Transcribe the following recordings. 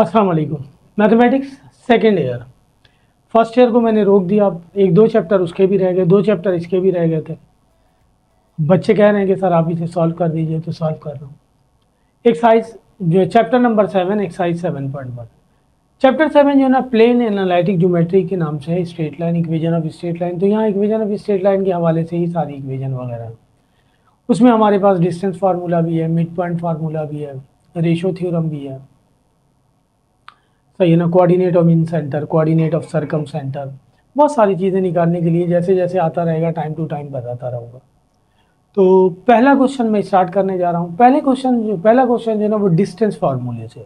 अस्सलाम वालेकुम। Mathematics second year, first year को मैंने रोक दिया। अब एक दो चैप्टर उसके भी रह गए, दो चैप्टर इसके भी रह गए थे। बच्चे कह रहे हैं कि सर आप इसे सॉल्व कर दीजिए, तो सॉल्व कर रहा हूँ। एक्सरसाइज जो चैप्टर नंबर 7, एक्सरसाइज 7.1। चैप्टर 7 जो है ना, प्लेन एनालिटिक ज्योमेट्री के नाम से है, straight line, equation of straight line. तो यहाँ इक्वेशन ऑफ स्ट्रेट लाइन के हवाले से ही सारी इक्वेशन वगैरह है। उसमें हमारे पास डिस्टेंस फार्मूला भी है, मिड पॉइंट फार्मूला भी है, रेशो थ्योरम भी है, सही है ना, coordinate of in centre, coordinate of circum centre, बहुत सारी चीज़ें निकालने के लिए जैसे जैसे आता रहेगा टाइम टू टाइम बताता रहूँगा। तो पहला क्वेश्चन मैं स्टार्ट करने जा रहा हूँ। पहला क्वेश्चन जो है ना वो डिस्टेंस फार्मूले से।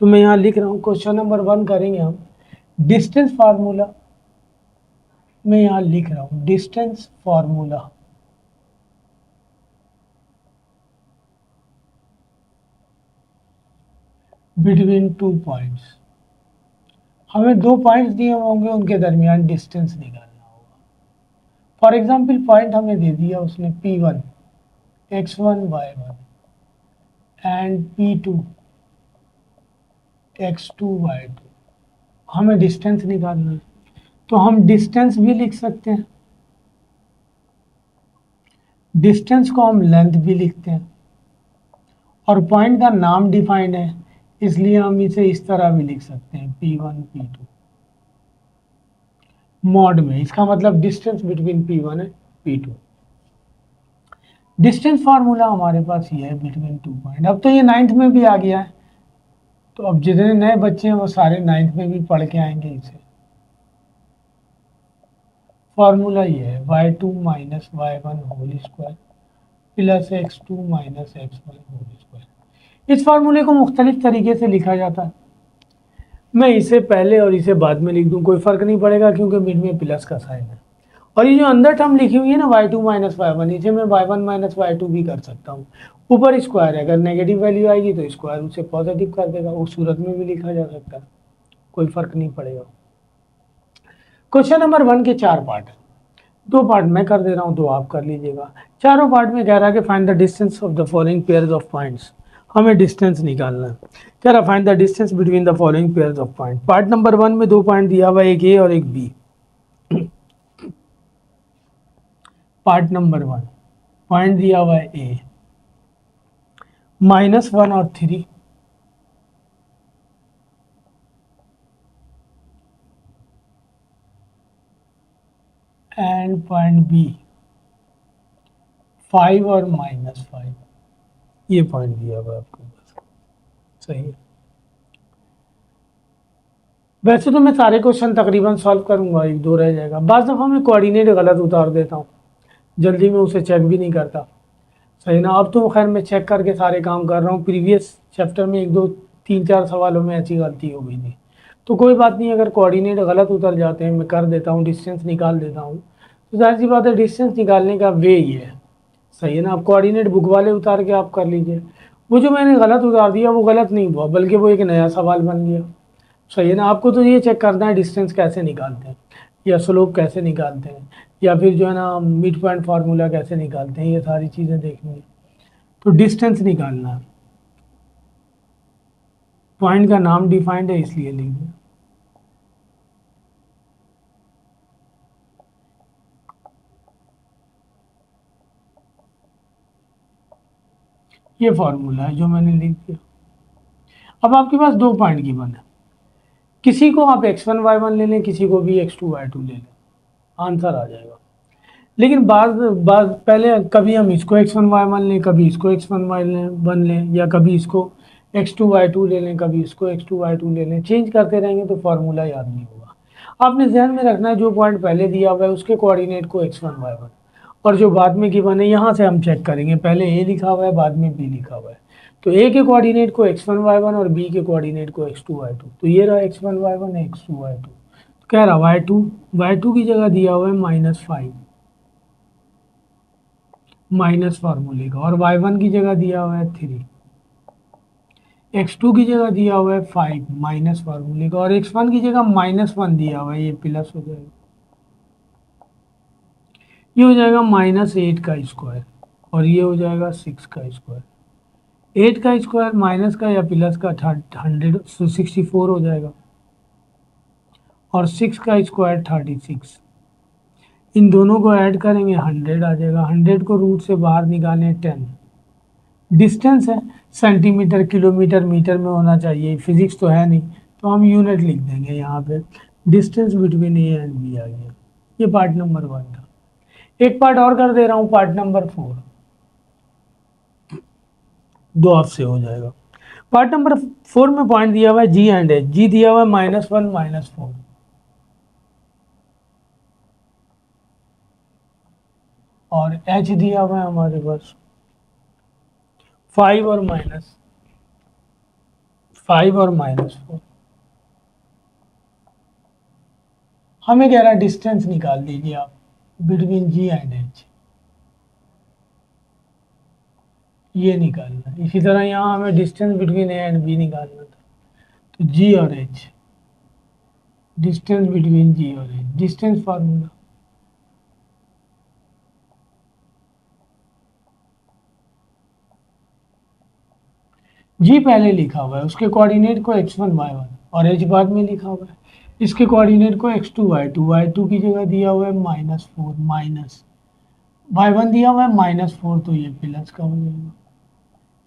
तो मैं यहाँ लिख रहा हूँ, क्वेश्चन नंबर 1 करेंगे हम। डिस्टेंस फार्मूला मैं यहाँ लिख रहा हूँ, distance formula between two points. हमें दो पॉइंट्स दिए होंगे, उनके दरमियान डिस्टेंस निकालना होगा। फॉर एग्जाम्पल पॉइंट हमें दे दिया उसने P1 x1 y1 and P2 x2 y2। हमें डिस्टेंस निकालना है, तो हम डिस्टेंस भी लिख सकते हैं, डिस्टेंस को हम लेंथ भी लिखते हैं, और पॉइंट का नाम डिफाइंड है, इसलिए हम इसे इस तरह भी लिख सकते हैं P1 P2 मॉड में। इसका मतलब distance between P1 and P2। Distance formula हमारे पास ये है, बिटवीन टू पॉइंट। अब तो ये 9th में भी आ गया है, तो अब जितने नए बच्चे हैं वो सारे 9th में भी पढ़ के आएंगे इसे। फार्मूला ये है y2 minus y1 whole square plus x2 minus x1 whole square. इस फार्मूले को मुख्तलिफ तरीके से लिखा जाता है। मैं इसे पहले और इसे बाद में लिख दूं, कोई फ़र्क नहीं पड़ेगा, क्योंकि मिड में प्लस का साइन है। और ये जो अंदर टर्म लिखी हुई है ना y2 माइनस y1, इसे मैं y1 माइनस y2 भी कर सकता हूँ। ऊपर स्क्वायर है, अगर नेगेटिव वैल्यू आएगी तो स्क्वायर उसे पॉजिटिव कर देगा, उस सूरत में भी लिखा जा सकता है, कोई फ़र्क नहीं पड़ेगा। क्वेश्चन नंबर 1 के 4 पार्ट है, दो पार्ट मैं कर दे रहा हूँ, दो आप कर लीजिएगा। चारों पार्ट में कह रहा है कि find the distance of the following pairs of points. हमें डिस्टेंस निकालना है। कह रहा find the distance between the following pairs of point. Part number 1 में दो पॉइंट दिया हुआ है, एक ए और एक बी। पार्ट नंबर 1 पॉइंट दिया हुआ है ए, -1 और 3, एंड पॉइंट बी 5 और -5। ये पॉइंट दिया हुआ है आपके पास, सही है। वैसे तो मैं सारे क्वेश्चन तकरीबन सॉल्व करूंगा, एक दो रह जाएगा। बाज़ दफ़ा मैं कोऑर्डिनेट गलत उतार देता हूँ, जल्दी में उसे चेक भी नहीं करता, सही ना। अब तो खैर मैं चेक करके सारे काम कर रहा हूँ। प्रीवियस चैप्टर में एक दो तीन चार सवालों में ऐसी गलती हो गई थी, तो कोई बात नहीं। अगर कोऑर्डिनेट गलत उतर जाते हैं, मैं कर देता हूँ, डिस्टेंस निकाल देता हूँ, तो जाहिर सी बात है डिस्टेंस निकालने का वे ये है, सही है ना। आप कोऑर्डिनेट बुक वाले उतार के आप कर लीजिए। वो जो मैंने गलत उतार दिया वो गलत नहीं हुआ, बल्कि वो एक नया सवाल बन गया, सही है ना। आपको तो ये चेक करना है डिस्टेंस कैसे निकालते हैं, या स्लोप कैसे निकालते हैं, या फिर जो है ना मिड पॉइंट फार्मूला कैसे निकालते हैं, ये सारी चीज़ें देखनी है। तो डिस्टेंस निकालना है, पॉइंट का नाम डिफाइंड है इसलिए लिख दिया। ये फार्मूला है जो मैंने लिख दिया। अब आपके पास दो पॉइंट गिवन है, किसी को आप x1 y1 ले लें, किसी को भी x2 y2 ले लें, आंसर आ जाएगा। लेकिन बाद बाद पहले कभी हम इसको x1 y1 लें, कभी इसको x1 y1 लें, या कभी इसको x2 y2 ले लें, कभी इसको x2 y2 ले लें, चेंज करते रहेंगे तो फार्मूला याद नहीं होगा। आपने ध्यान में रखना है जो पॉइंट पहले दिया हुआ है उसके कोऑर्डिनेट को x1 y1, और जो बाद में गिवन है यहाँ से हम चेक करेंगे, पहले ए लिखा हुआ है बाद में बी लिखा हुआ है, तो ए के कोऑर्डिनेट को x1 y1 और बी के कोऑर्डिनेट को x2 y2। तो ये रहा x1 y1 x2 y2। तो कह रहा y2 की जगह दिया हुआ है -5 माइनस फार्मूले का, और y1 की जगह दिया हुआ है 3, x2 की जगह दिया हुआ है 5 माइनस फार्मूले का, और x1 की जगह -1 दिया हुआ है, ये प्लस हो जाएगा, ये हो जाएगा -8 का स्क्वायर, और ये हो जाएगा 6 का स्क्वायर। 8 का स्क्वायर माइनस का या प्लस का 164 हो जाएगा, और 6 का स्क्वायर 36। इन दोनों को ऐड करेंगे 100 आ जाएगा। 100 को रूट से बाहर निकालें 10। डिस्टेंस है, सेंटीमीटर किलोमीटर मीटर में होना चाहिए, फिजिक्स तो है नहीं, तो हम यूनिट लिख देंगे यहाँ पे। Distance between A and B आ गया। ये पार्ट नंबर 1 था। एक पार्ट और कर दे रहा हूँ, पार्ट नंबर 4, 2 आपसे हो जाएगा। पार्ट नंबर 4 में पॉइंट दिया हुआ है जी एंड एच। जी दिया हुआ है -1 -4, और एच दिया हुआ है हमारे पास 5 और -4। हमें कह रहा है डिस्टेंस निकाल दीजिए आप बिटवीन जी एंड एच, ये निकालना है। इसी तरह यहाँ हमें distance between A and B निकालना था, तो जी और एच, डिस्टेंस बिटवीन जी और एच, डिस्टेंस फार्मूला। जी पहले लिखा हुआ है, उसके कोऑर्डिनेट को x1 y1, और h बाद में लिखा हुआ है। इसके कोऑर्डिनेट को x2 y2, y2 की जगह दिया हुआ है -4, माइनस y1 दिया हुआ है -4, तो ये प्लस का हो जाएगा।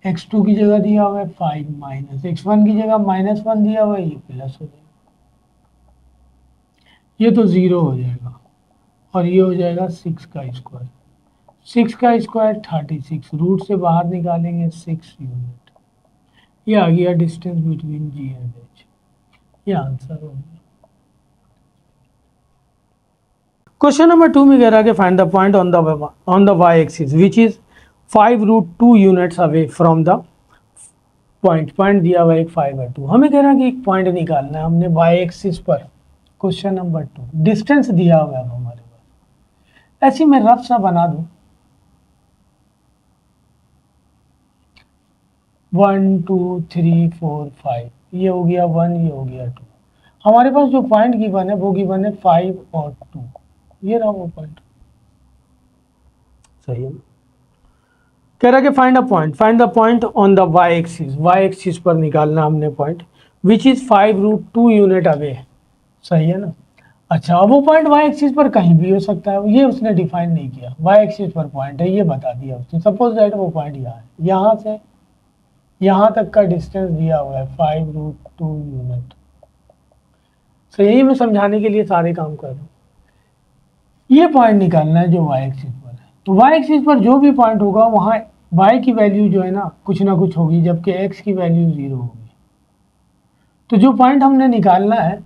x2 की जगह दिया हुआ है 5, माइनस x1 की जगह -1 दिया हुआ है, ये प्लस हो जाएगा। ये तो 0 हो जाएगा, और ये हो जाएगा 6 का स्क्वायर। 6 का स्क्वायर 36, रूट से बाहर निकालेंगे 6 यूनिट। ये आ गया distance between ji and H. ये आंसर हो गया। क्वेश्चन नंबर 2 में कह रहा है कि find the point on the Y axis which is 5√2 units away from the point दिया हुआ एक 5/2। हमें कह रहा है कि एक पॉइंट निकालना है हमने वाई एक्सिस पर। क्वेश्चन नंबर 2, डिस्टेंस दिया हुआ है हमारे पास। ऐसी मैं रफ सा बना दूं, 1 2 3 4 5, ये हो गया 1, ये हो गया 2। हमारे पास जो पॉइंट गिवन है वो गिवन है 5 और 2। ये रहा वो पॉइंट, सही है। कह रहा है कि find the point on the Y axis पर निकालना हमने point, which is 5√2 unit away. सही है ना। अच्छा, अब वो पॉइंट वाई एक्सिस पर कहीं भी हो सकता है, ये उसने डिफाइन नहीं किया। वाई एक्सिस पर पॉइंट है, ये बता दिया उसने। सपोज दैट वो पॉइंट यहाँ है, यहाँ से यहाँ तक का डिस्टेंस दिया हुआ है 5√2 यूनिट। सो यही मैं समझाने के लिए सारे काम कर रहा हूँ। ये पॉइंट निकालना है जो वाई एक्सिस पर है। तो वाई एक्सिस पर जो भी पॉइंट होगा वहाँ वाई की वैल्यू जो है ना कुछ होगी, जबकि एक्स की वैल्यू 0 होगी। तो जो पॉइंट हमने निकालना है,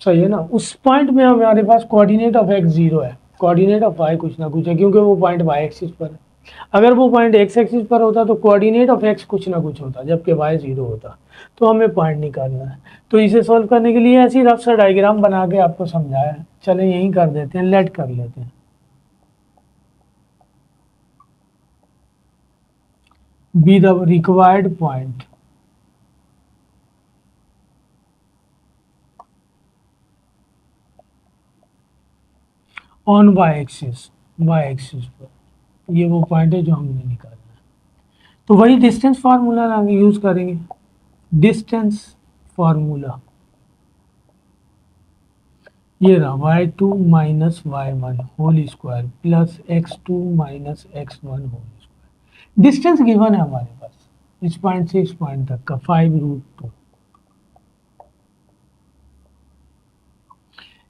सही है ना, उस पॉइंट में हमारे पास कोऑर्डिनेट ऑफ एक्स 0 है, कोऑर्डिनेट ऑफ वाई कुछ ना कुछ है, क्योंकि वो पॉइंट वाई एक्सिस पर है। अगर वो पॉइंट एक्स एक्सिस पर होता तो कोऑर्डिनेट ऑफ एक्स कुछ ना कुछ होता, जबकि वाई 0 होता। तो हमें पॉइंट निकालना है। तो इसे सॉल्व करने के लिए ऐसी रफ सा डायग्राम बना के आपको समझाया है। चले यहीं कर देते हैं, लेट कर लेते हैं। B the required point on Y axis पर। ये वो पॉइंट है जो हमने निकालना है। तो वही डिस्टेंस फार्मूला यूज करेंगे। डिस्टेंस फार्मूला ये रहा, y2 minus y1 whole square plus x2 minus x1 whole square. Distance given है हमारे पास इस पॉइंट से इस पॉइंट तक का 5√2।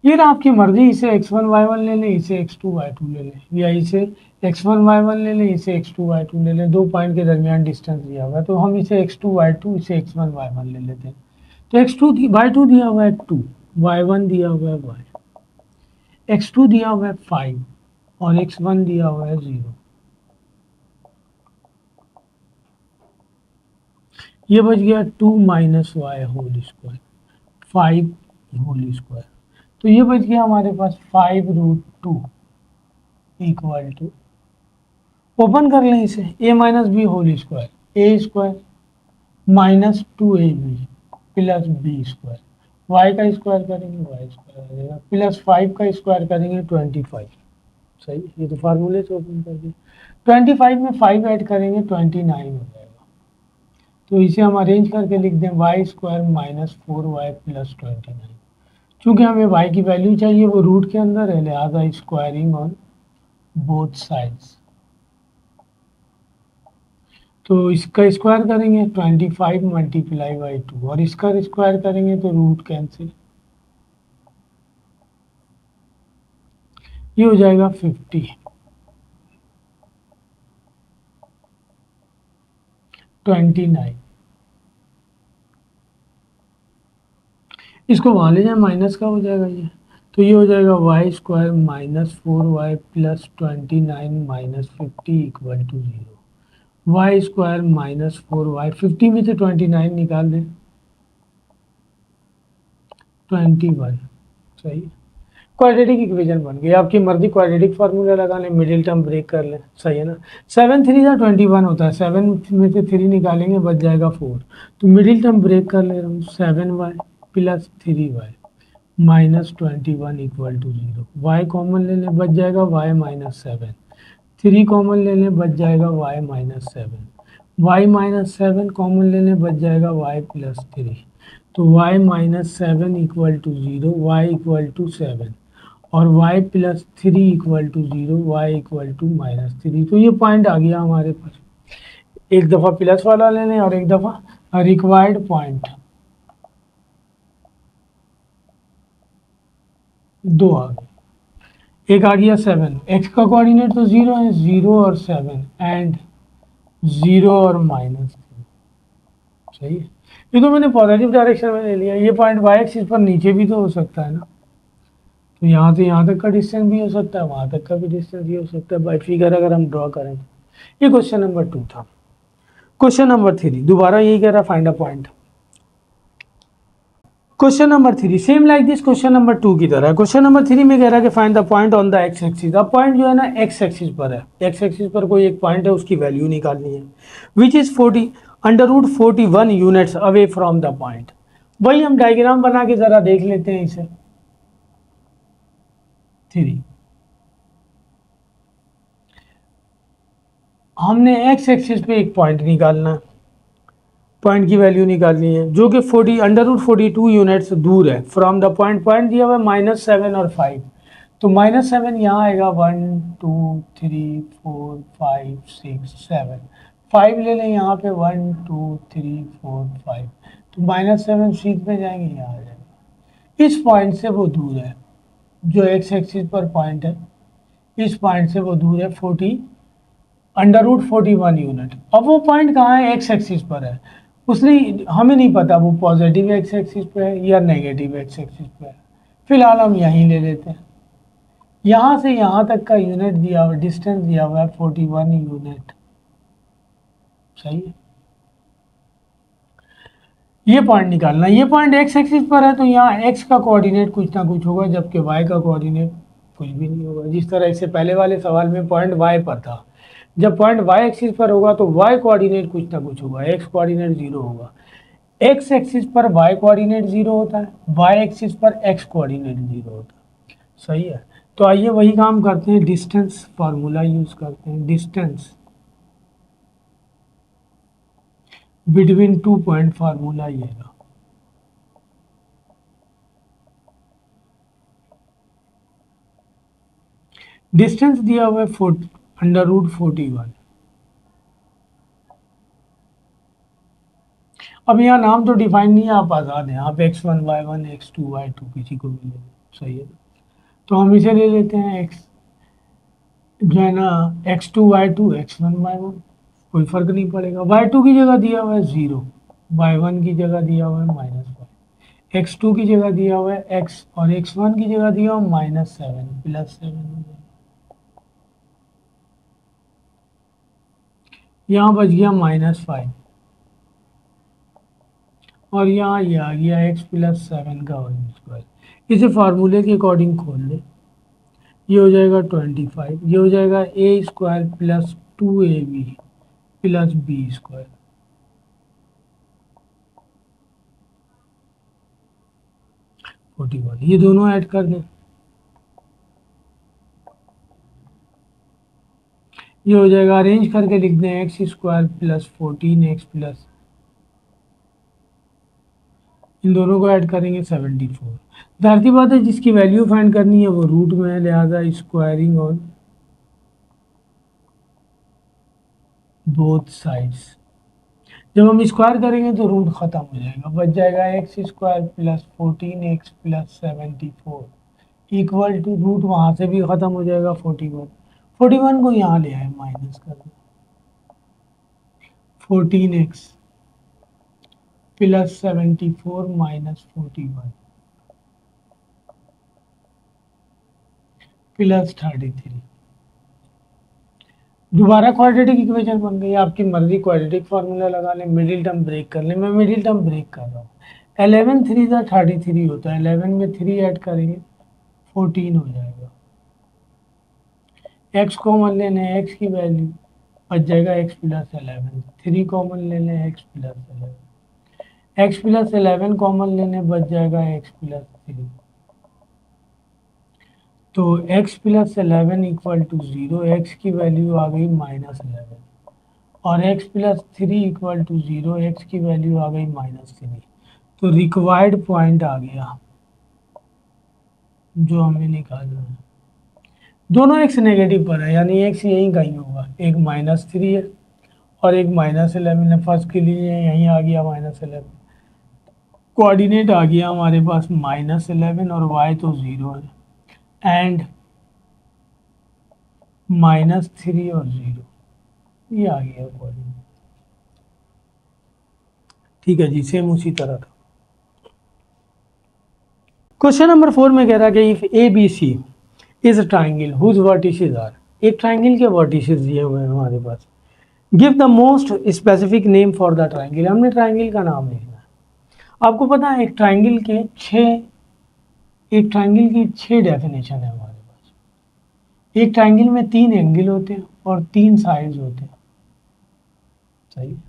ये रहा आपकी मर्जी, इसे x1 y1 ले लें, इसे x2 y2 ले लें, या इसे x1 y1 ले लें, इसे x2 y2 ले लें। दो पॉइंट के दरमियान डिस्टेंस दिया हुआ है, तो हम इसे x2 y2, इसे x1 y1 ले लेते हैं। तो x2 y2 दिया हुआ है 2, y1 दिया हुआ है y, x2 दिया हुआ है 5 और x1 दिया हुआ है 0। ये बच गया 2 minus Y whole square, 5 whole square. तो ये बच गया हमारे पास 5√2 इक्वल टू, ओपन कर लें इसे, a minus B whole square, A square minus 2ab plus B square, Y का स्क्वायर करेंगे वाई स्क्वायर आ जाएगा, प्लस 5 का स्क्वायर करेंगे 25। सही, ये तो फार्मूले से ओपन कर दिए। 25 में 5 ऐड करेंगे 29 हो जाएगा। तो इसे हम अरेंज करके लिख दें Y square minus 4y plus 29। चूँकि हमें y की वैल्यू चाहिए, वो रूट के अंदर है, लिहाजा स्क्वायरिंग ऑन बोथ साइड्स। तो इसका स्क्वायर करेंगे 25 मल्टीप्लाई बाई 2, और इसका स्क्वायर करेंगे तो रूट कैंसिल, ये हो जाएगा 50 29। इसको वहाँ ले जाए, माइनस का हो जाएगा ये, तो ये हो जाएगा Y square minus 4y plus 29 minus 50 equal to 0। Y square minus 4y, 50 में से 29 निकाल दें, 21। सही, क्वाड्रेटिक इक्वेशन बन गई। आपकी मर्जी क्वाड्रेटिक फार्मूला लगा लें, मिडिल टर्म ब्रेक कर लें, सही है ना। 7 3 या 21 होता है, 7 में से 3 निकालेंगे बच जाएगा 4, तो मिडिल टर्म ब्रेक कर ले रहा हूँ, 7y plus 3y minus 21 equal to 0। Y common ले लें, बच जाएगा y माइनस 7, 3 कॉमन ले लें, बच जाएगा y minus 7, Y minus 7 common ले लें, बच जाएगा y प्लस 3। तो y minus 7 equal to 0, Y equal to 7, और y plus 3 equal to 0, Y equal to minus 3। तो ये पॉइंट आ गया हमारे पास। एक दफ़ा प्लस वाला ले लें और एक दफ़ा रिक्वायर्ड पॉइंट, दो आ गए। एक आ गया 7, x का कोऑर्डिनेट तो 0 है, 0 और 7 एंड 0 और माइनस 3। सही है, ये तो मैंने पॉजिटिव डायरेक्शन में ले लिया। ये पॉइंट वाई एक्सिस पर नीचे भी तो हो सकता है ना, तो यहाँ से यहाँ तक का डिस्टेंस भी हो सकता है, वहाँ तक का भी डिस्टेंस भी हो सकता है बाई फिगर अगर हम ड्रॉ करें। ये क्वेश्चन नंबर 2 था। क्वेश्चन नंबर 3 दोबारा यही कह रहा, find a point. Question number 3 same like this question number 2 की तरह है। क्वेश्चन नंबर 3 में कह रहा है कि find the point on the x axis. अब पॉइंट जो है ना एक्स एक्सिस पर है, एक्स एक्सिस पर कोई एक पॉइंट है, उसकी वैल्यू निकालनी है, which is 40 under root 41 units away from the point. वही हम डायग्राम बना के जरा देख लेते हैं इसे। 3 हमने एक्स एक्सिस पे एक पॉइंट निकालना है, पॉइंट की वैल्यू निकालनी है जो कि 40 अंडर रूट 42 यूनिट्स दूर है फ्रॉम द पॉइंट। पॉइंट दिया हुआ है -7 और 5, तो -7 यहाँ आएगा 1 2 3 4 5 6 7, 5 ले लें यहाँ पे 1 2 3 4 5, तो -7 शीट में जाएंगे, यहाँ आ जाएगा। इस पॉइंट से वो दूर है, जो एक्स एक्सिस पर पॉइंट है, इस पॉइंट से वो दूर है 40 अंडर रूट 41 यूनिट। अब वो पॉइंट कहाँ है, एक्स एक्सिस पर है, उसने हमें नहीं पता वो पॉजिटिव एक्स एक्सिस पे है या नेगेटिव एक्स एक्सिस पे है। फिलहाल हम यहीं ले लेते हैं, यहाँ से यहाँ तक का यूनिट दिया हुआ, डिस्टेंस दिया हुआ है 41 यूनिट। सही है, ये पॉइंट निकालना। ये पॉइंट एक्स एक्सिस पर है, तो यहाँ एक्स का कोऑर्डिनेट कुछ ना कुछ होगा, जबकि वाई का कोऑर्डिनेट कुछ भी नहीं होगा। जिस तरह इससे पहले वाले सवाल में पॉइंट वाई पर था, जब पॉइंट वाई एक्सिस पर होगा तो वाई कोऑर्डिनेट कुछ ना कुछ होगा, एक्स कोऑर्डिनेट 0 होगा। एक्स एक्सिस पर वाई कोऑर्डिनेट 0 होता है, वाई एक्सिस पर एक्स कोऑर्डिनेट 0 होता है। सही है, तो आइए वही काम करते हैं, डिस्टेंस फार्मूला यूज करते हैं। डिस्टेंस बिटवीन 2 पॉइंट फार्मूला ये रहा। डिस्टेंस दिया हुआ है अंडर रूट 41। अब यहाँ नाम तो डिफाइन नहीं है, आप आज़ाद हैं, आप x1 y1 x2 y2 किसी को भी ले लें। सही है, तो हम इसे ले लेते हैं एक्स जो है ना x2 y2 x1 y1, कोई फर्क नहीं पड़ेगा। y2 की जगह दिया हुआ है 0, y1 की जगह दिया हुआ है -5, x2 की जगह दिया हुआ है x, और x1 की जगह दिया हुआ है -7 +7। यहाँ बच गया -5, और यहाँ ये आ गया x + 7 का होल स्क्वायर। इसे फार्मूले के अकॉर्डिंग खोल ले, ये हो जाएगा 25, ये हो जाएगा a² + 2ab + b²। 41, ये दोनों ऐड कर दें, ये हो जाएगा, अरेंज करके लिख दें x² + 14x + इन दोनों को ऐड करेंगे 74। जाहिर सी बात है जिसकी वैल्यू फाइंड करनी है वो रूट में है, लिहाजा स्क्वायरिंग ऑन बोथ साइड्स। जब हम स्क्वायर करेंगे तो रूट खत्म हो जाएगा, बच जाएगा X square plus 14x plus 74 equal to root वहाँ से भी ख़त्म हो जाएगा 41। 41 को यहाँ ले आए माइनस कर दो, 14x प्लस 74 माइनस 41 प्लस 33। दोबारा क्वाड्रेटिक इक्वेशन बन गई। आपकी मर्जी क्वाड्रेटिक फार्मूला लगा लें, मिडिल टर्म ब्रेक कर लें। मैं मिडिल टर्म ब्रेक कर रहा हूँ। 11 3 का 33 होता है, 11 में 3 ऐड करेंगे 14 हो जाएगा। एक्स कॉमन ले लें, एक्स की वैल्यू बच जाएगा एक्स प्लस 11। 3 कॉमन ले लें, X plus 11। X plus 11 common लेने बच जाएगा एक्स प्लस 3। तो x plus 11 equal to 0, X की वैल्यू आ गई -11 और x plus 3 equal to 0, X की वैल्यू आ गई -3। तो रिक्वायर्ड पॉइंट आ गया जो हमें निकालना है। दोनों x नेगेटिव पर है, यानी x यहीं कहीं होगा। एक -3 है और एक -11 है। फर्स्ट के लिए यहीं आ गया -11। कोऑर्डिनेट आ गया हमारे पास -11 और y तो 0 है एंड -3 और 0, ये आ गया कोऑर्डिनेट। ठीक है जी, सेम उसी तरह था। क्वेश्चन नंबर 4 में कह रहा है कि if A B C is a triangle whose vertices are, एक ट्राइंगल के वर्टिसेस दिए हुए हैं हमारे पास। Give the most specific name for the triangle, हमने ट्राइंगल का नाम लिखना है। आपको पता है एक ट्राइंगल की 6 डेफिनेशन है हमारे पास। एक ट्राइंगल में 3 एंगल होते हैं और 3 साइड्स होते हैं, सही है।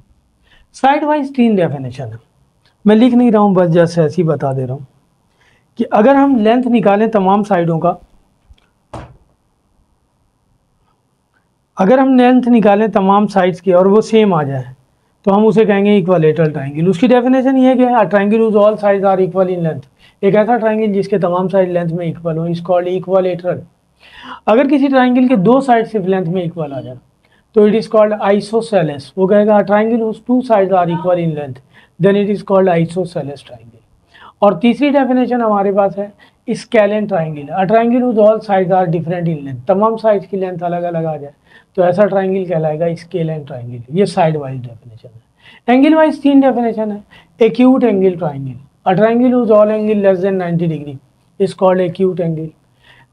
साइड वाइज 3 डेफिनेशन है, मैं लिख नहीं रहा हूँ, बस जैसे ऐसे ही बता दे रहा हूँ कि अगर हम लेंथ निकालें तमाम साइडों का, अगर हम लेंथ निकालें तमाम साइड्स की और वो सेम आ जाए तो हम उसे कहेंगे इक्वलेटरल ट्राइंगल। उसकी डेफिनेशन ये है कि triangle whose all sides are equal in length, एक ऐसा ट्राइंगल जिसके तमाम साइड लेंथ में इक्वल हो, इज कॉल्ड इक्वलेटरल। अगर किसी ट्राइंगल के 2 साइड सिर्फ लेंथ में इक्वल आ जाए तो इट इज कॉल्ड आइसोसेलेस। वो कहेगा triangle whose 2 sides are equal in length, then it is called isosceles triangle. और तीसरी डेफिनेशन हमारे पास है scalene triangle. A triangle whose all sides are different in length, तमाम साइड्स की लेंथ अलग अलग आ जाए तो ऐसा ट्राइंगल कहलाएगा स्केलेन ट्राइंगल। ये साइड वाइज डेफिनेशन है। एंगल वाइज 3 डेफिनेशन है। Acute angle triangle, a triangle whose all angle less than 90 degree is called acute angle.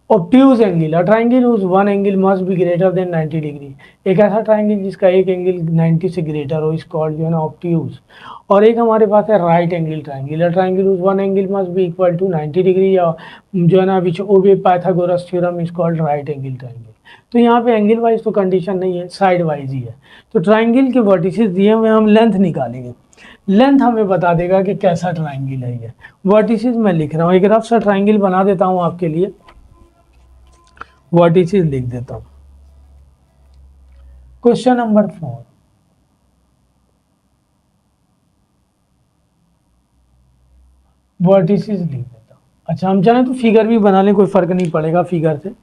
Obtuse angle, a triangle whose one angle must be greater than 90 degree, एक ऐसा triangle जिसका एक angle 90 से greater हो, इस called जो है ना ऑब्ट्यूज। और एक हमारे पास है right angle triangle, a triangle whose one angle must be equal to 90 degree, या जो है ना which obey Pythagoras theorem is called right angle triangle. तो यहाँ पे एंगल वाइज तो कंडीशन नहीं है, साइड वाइज ही है। तो ट्राइंगल के वर्टिसेस दिए हुए हम लेंथ निकालेंगे, लेंथ हमें बता देगा कि कैसा ट्राइंगल है ये। वर्टिसेस मैं लिख रहा हूँ, एक रफ सा ट्राइंगल बना देता हूँ आपके लिए, वर्टिसेस लिख देता हूं। क्वेश्चन नंबर 4, वर्टिसेस लिख देता हूं। अच्छा, हम चाहें तो फिगर भी बना लें, कोई फर्क नहीं पड़ेगा फिगर से।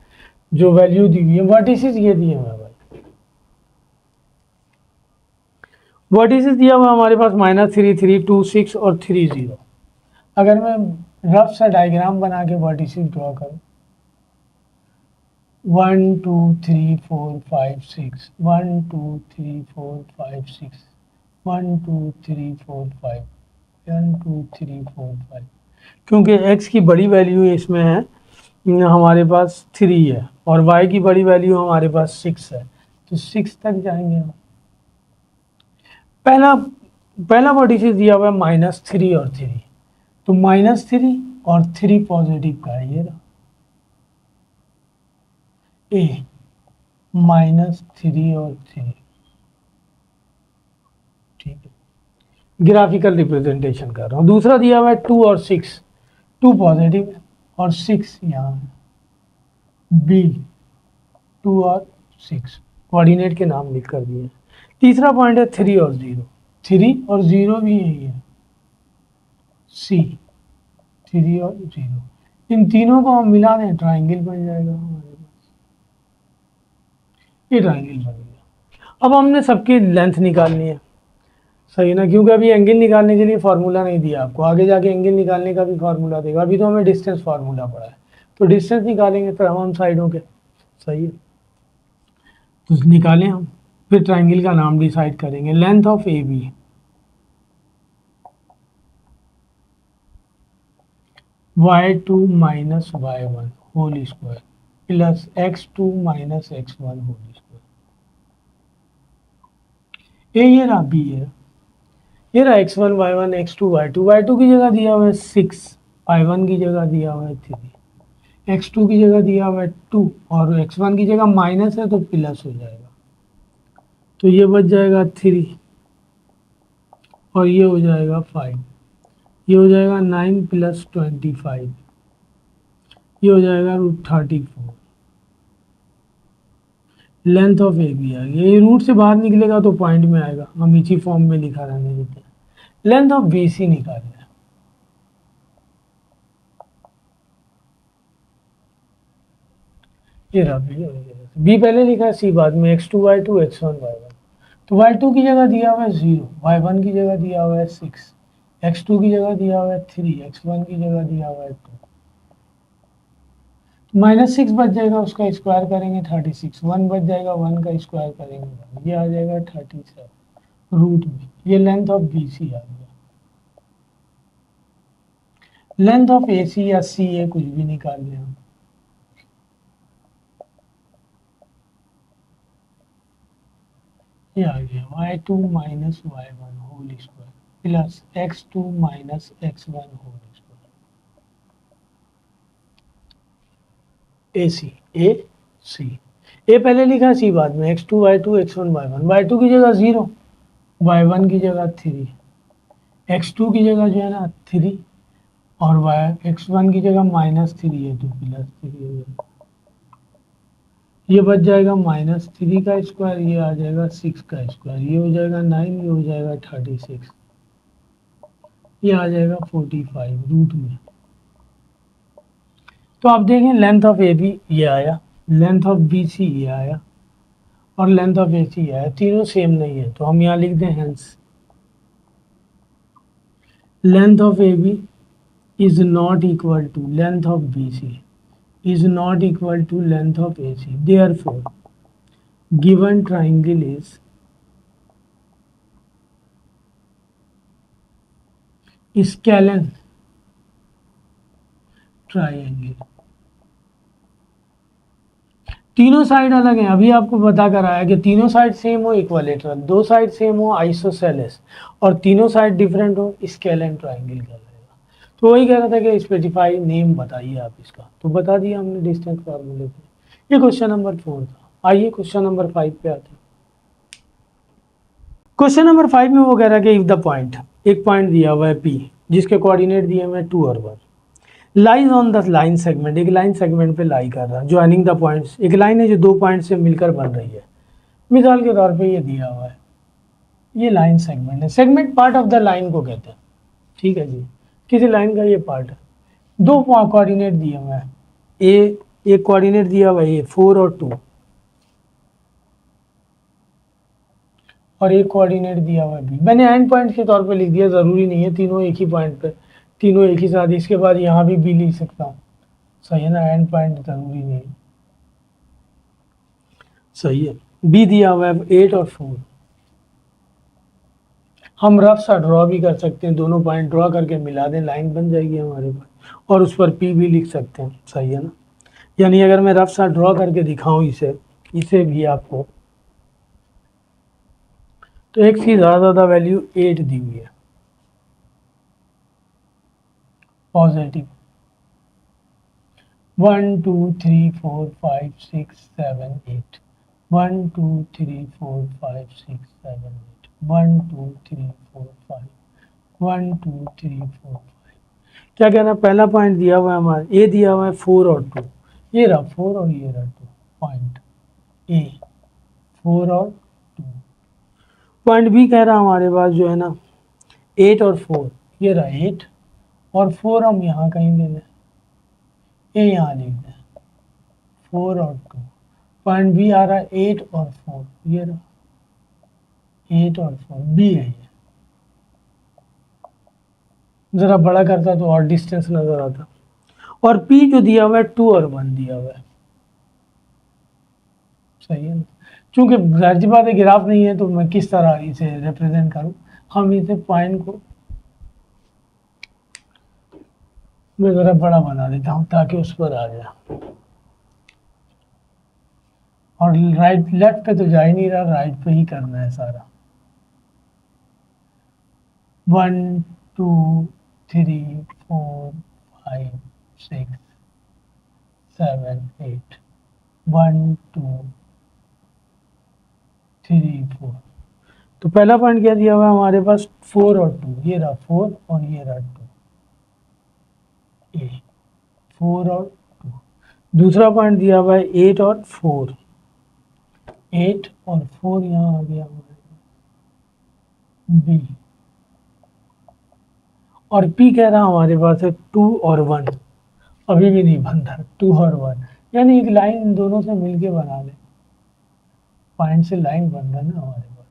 जो वैल्यू दी हुई है वर्टिसेस ये दिए हुए हैं भाई। वर्टिसेस दिया हुआ हमारे पास -3 3 2 6 और 3 0। अगर मैं रफ सा डायग्राम बना के वर्टिसेस ड्रॉ करूं, 1 2 3 4 5 6, 1 2 3 4 5 6, 1 2 3 4 5, 1 2 3 4 5। क्योंकि x की बड़ी वैल्यू इसमें है हमारे पास 3 है और y की बड़ी वैल्यू हमारे पास 6 है, तो 6 तक जाएंगे हम। पहला पहला वर्टिसेस दिया हुआ है -3 और 3, तो -3 और 3 पॉजिटिव का है, ये रहा ए, -3 और 3, ठीक है। ग्राफिकल रिप्रेजेंटेशन कर रहा हूँ। दूसरा दिया हुआ है 2 और 6, 2 पॉजिटिव है और 6 यहाँ है, बी 2 और 6 कोऑर्डिनेट के नाम लिख कर दिए। तीसरा पॉइंट है 3 और 0, 3 और 0 भी यही है, सी, 3 और 0, इन तीनों को हम मिला दें ट्राइंगल बन जाएगा हमारे पास। ये ट्राइंगल बन गया। अब हमने सबकी लेंथ निकालनी है, सही ना, क्योंकि अभी एंगल निकालने के लिए फार्मूला नहीं दिया आपको, आगे जाके एंगल निकालने का भी फार्मूला देगा। अभी तो हमें डिस्टेंस फार्मूला पड़ा है, तो डिस्टेंस निकालेंगे फिर हम साइडों के, सही है। तो निकालें हम, फिर ट्राइंगल का नाम डिसाइड करेंगे। Length of A B y2 minus y1 whole square plus x2 minus x1 whole square. ये रहा बी है, ये रहा x1 y1 x2 y2, y2 की जगह दिया हुआ है 6, y1 की जगह दिया हुआ है 3, x2 की जगह दिया हुआ है 2 और x1 की जगह माइनस है तो प्लस हो जाएगा, तो ये बच जाएगा 3 और ये हो जाएगा 5, ये हो जाएगा 9 प्लस 25, ये हो जाएगा √34। लेंथ ऑफ ए बी आ गया, ये रूट से बाहर निकलेगा तो पॉइंट में आएगा, हम इसी फॉर्म में लिखा रहने देते हैं। लेंथ ऑफ बी सी निकालना है, ये रहा बी पहले लिखा है, सी बाद में, x2 y2 x1 y1। तो y2 की जगह दिया हुआ है 0, y1 की जगह दिया हुआ है 6, x2 की जगह दिया हुआ है 3, x1 की जगह दिया हुआ है 2, -6 बच जाएगा, उसका स्क्वायर करेंगे 36, 1 बच जाएगा, 1 का स्क्वायर करेंगे 1, ये आ जाएगा 37 रूट में। ये लेंथ ऑफ बी सी आ गया। लेंथ ऑफ ए सी या सी ए कुछ भी निकाल लें हम, ये आ गया y2 minus y1 whole square plus x2 minus x1 whole square. A C, A C, A पहले लिखा सी बाद में, x2 y2 x1 y1, y2 की जगह 0, y1 की जगह 3, x2 की जगह जो है ना 3 और x1 की जगह -3 है तो +3 हो जाएगा। ये बच जाएगा -3 का स्क्वायर, ये आ जाएगा 6 का स्क्वायर, ये हो जाएगा 9, ये हो जाएगा 36, ये आ जाएगा 45 रूट में। तो आप देखें लेंथ ऑफ ए बी ये आया, लेंथ ऑफ बी सी ये आया और लेंथ ऑफ ए सी आया, तीनों सेम नहीं है, तो हम यहाँ लिख दें hence length of A B is not equal to length of B C is not equal to length of AC. Therefore, given triangle is scalene triangle. तीनों साइड अलग हैं, अभी आपको बता कर आया कि तीनों साइड सेम हो इक्वलेटरल, दो साइड सेम हो आइसोसेलेस और तीनों साइड डिफरेंट हो स्केलेन ट्राइंगल कहलाएगा। तो वही कह रहा था कि स्पेसिफाई नेम बताइए आप इसका, तो बता दिया हमने डिस्टेंस फार्मूले पे। ये क्वेश्चन नंबर 4 था। आइए क्वेश्चन नंबर 5 पे आते हैं। क्वेश्चन नंबर 5 में वो कह रहा है कि इफ द पॉइंट, एक पॉइंट दिया हुआ है P जिसके कोऑर्डिनेट दिए हुए 2 और 1, lies on the line segment, एक लाइन सेगमेंट पे लाई कर रहा है, ज्वाइनिंग द पॉइंट्स, एक लाइन है जो 2 पॉइंट से मिलकर बन रही है। मिसाल के तौर पे ये दिया हुआ है, ये लाइन सेगमेंट है, segment part of the line को कहते हैं, ठीक है जी, किसी लाइन का ये पार्ट है। 2 कोऑर्डिनेट दिए हुए हैं, एक कोऑर्डिनेट दिया हुआ है ये 4 और 2 और एक कोऑर्डिनेट दिया हुआ है B। मैंने एंड पॉइंट के तौर पे लिख दिया, ज़रूरी नहीं है तीनों एक ही पॉइंट पे, तीनों एक ही साथ, इसके बाद यहाँ भी B लिख सकता हूँ, सही है ना, एंड पॉइंट ज़रूरी नहीं है, सही है। B दिया हुआ है 8 और 4, हम रफ सा ड्रॉ भी कर सकते हैं, दोनों पॉइंट ड्रॉ करके मिला दें, लाइन बन जाएगी हमारे पास, और उस पर P भी लिख सकते हैं, सही है ना। यानी अगर मैं रफ सा ड्रॉ करके दिखाऊं इसे भी आपको, तो एक से ज़्यादा वैल्यू 8 दी हुई है पॉजिटिव, 1 2 3 4 5 6 7 8, 1 2 3 4 5 6 7 8, 1 2 3 4 5, 1 2 3 4 5। क्या कहना, पहला पॉइंट दिया हुआ है हमारा, ए दिया हुआ है 4 और 2, ये रहा 4 और ये रहा 2, पॉइंट ए 4 और 2। पॉइंट बी कह रहा हमारे पास जो है ना 8 और 4, ये रहा 8 और 4 हम यहाँ कहीं ले लें, ए यहाँ लिख दें, 4 और 2, पॉइंट बी आ रहा है 8 और 4, ये रहा 8 और 4, बी है ये। जरा बड़ा करता तो और डिस्टेंस नजर आता। और पी जो दिया हुआ है 2 और 1 दिया हुआ है, सही है ना। चूंकि जाहिर सी बात है ग्राफ नहीं है तो मैं किस तरह इसे रिप्रेजेंट करूं, हम इसे पॉइंट को मैं ज़रा बड़ा बना देता हूँ ताकि उस पर आ जाए। और राइट लेफ्ट पे तो जा ही नहीं रहा, राइट पे ही करना है सारा। 1 2 3 4 5 6 7 8, 1 2 3 4। तो पहला पॉइंट क्या दिया हुआ है हमारे पास, 4 और 2, ये रहा 4 और ये रहा 2, ए 4 और 2। दूसरा पॉइंट दिया हुआ है 8 और 4, 8 और 4 यहाँ आ गया हमारे बी। और पी कह रहा हमारे पास है 2 और 1, अभी भी नहीं बन रहा 2 और 1, यानी एक लाइन इन दोनों से मिलके बना ले, पॉइंट से लाइन बन रहा है ना हमारे पास।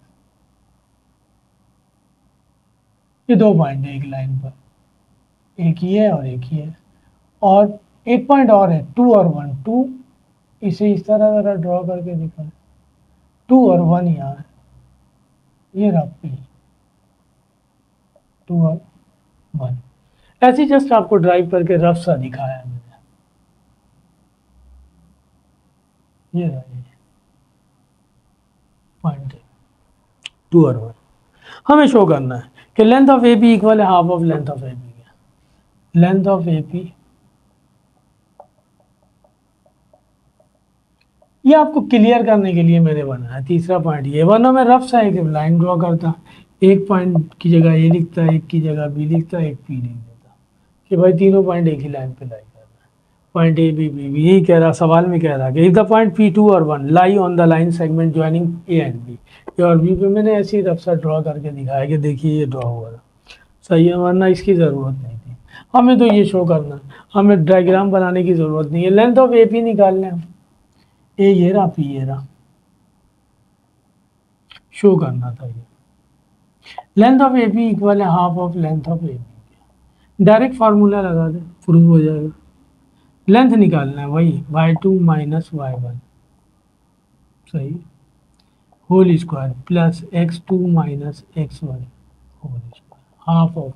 ये दो पॉइंट है एक लाइन पर, एक ही है और एक ही है। और एक पॉइंट और है 2 और 1, 2 इसे इस तरह जरा ड्रॉ करके दिखा, 2 और 1 यहाँ है, ये रहा पी 2 और 1। ऐसे जस्ट आपको ड्राइव करके रफ सा दिखाया है मैंने, ये रहा ये पॉइंट 2 और 1। हमें शो करना है कि length of A P equal है half of length of A P. Length of A P, ये आपको क्लियर करने के लिए मैंने बनाया तीसरा पॉइंट ये, वरना मैं रफ सा एक लाइन ड्रॉ करता, एक पॉइंट की जगह ए लिखता, एक की जगह बी लिखता, एक पी लिख देता कि भाई तीनों पॉइंट एक ही लाइन पे लाई करना है। पॉइंट ए बी बी, यही कह रहा सवाल में, कह रहा कि इफ द पॉइंट पी 2 और 1 lie on the line segment joining A and B, A और बी पे मैंने ऐसे ही रफ सा ड्रॉ करके दिखाया कि देखिए ये ड्रॉ हुआ था, सही है, वरना इसकी ज़रूरत नहीं थी। हमें तो ये शो करना, हमें डायग्राम बनाने की ज़रूरत नहीं है। लेंथ ऑफ ए पी निकालने हम, ए ये रहा पी ये रहा, शो करना था ये। Length of A P equal है half of length of A P, direct formula लगा दे, प्रूव हो जाएगा। लेंथ निकालना है वही y2 माइनस y1, सही, whole square plus x2 minus x1 whole square, half of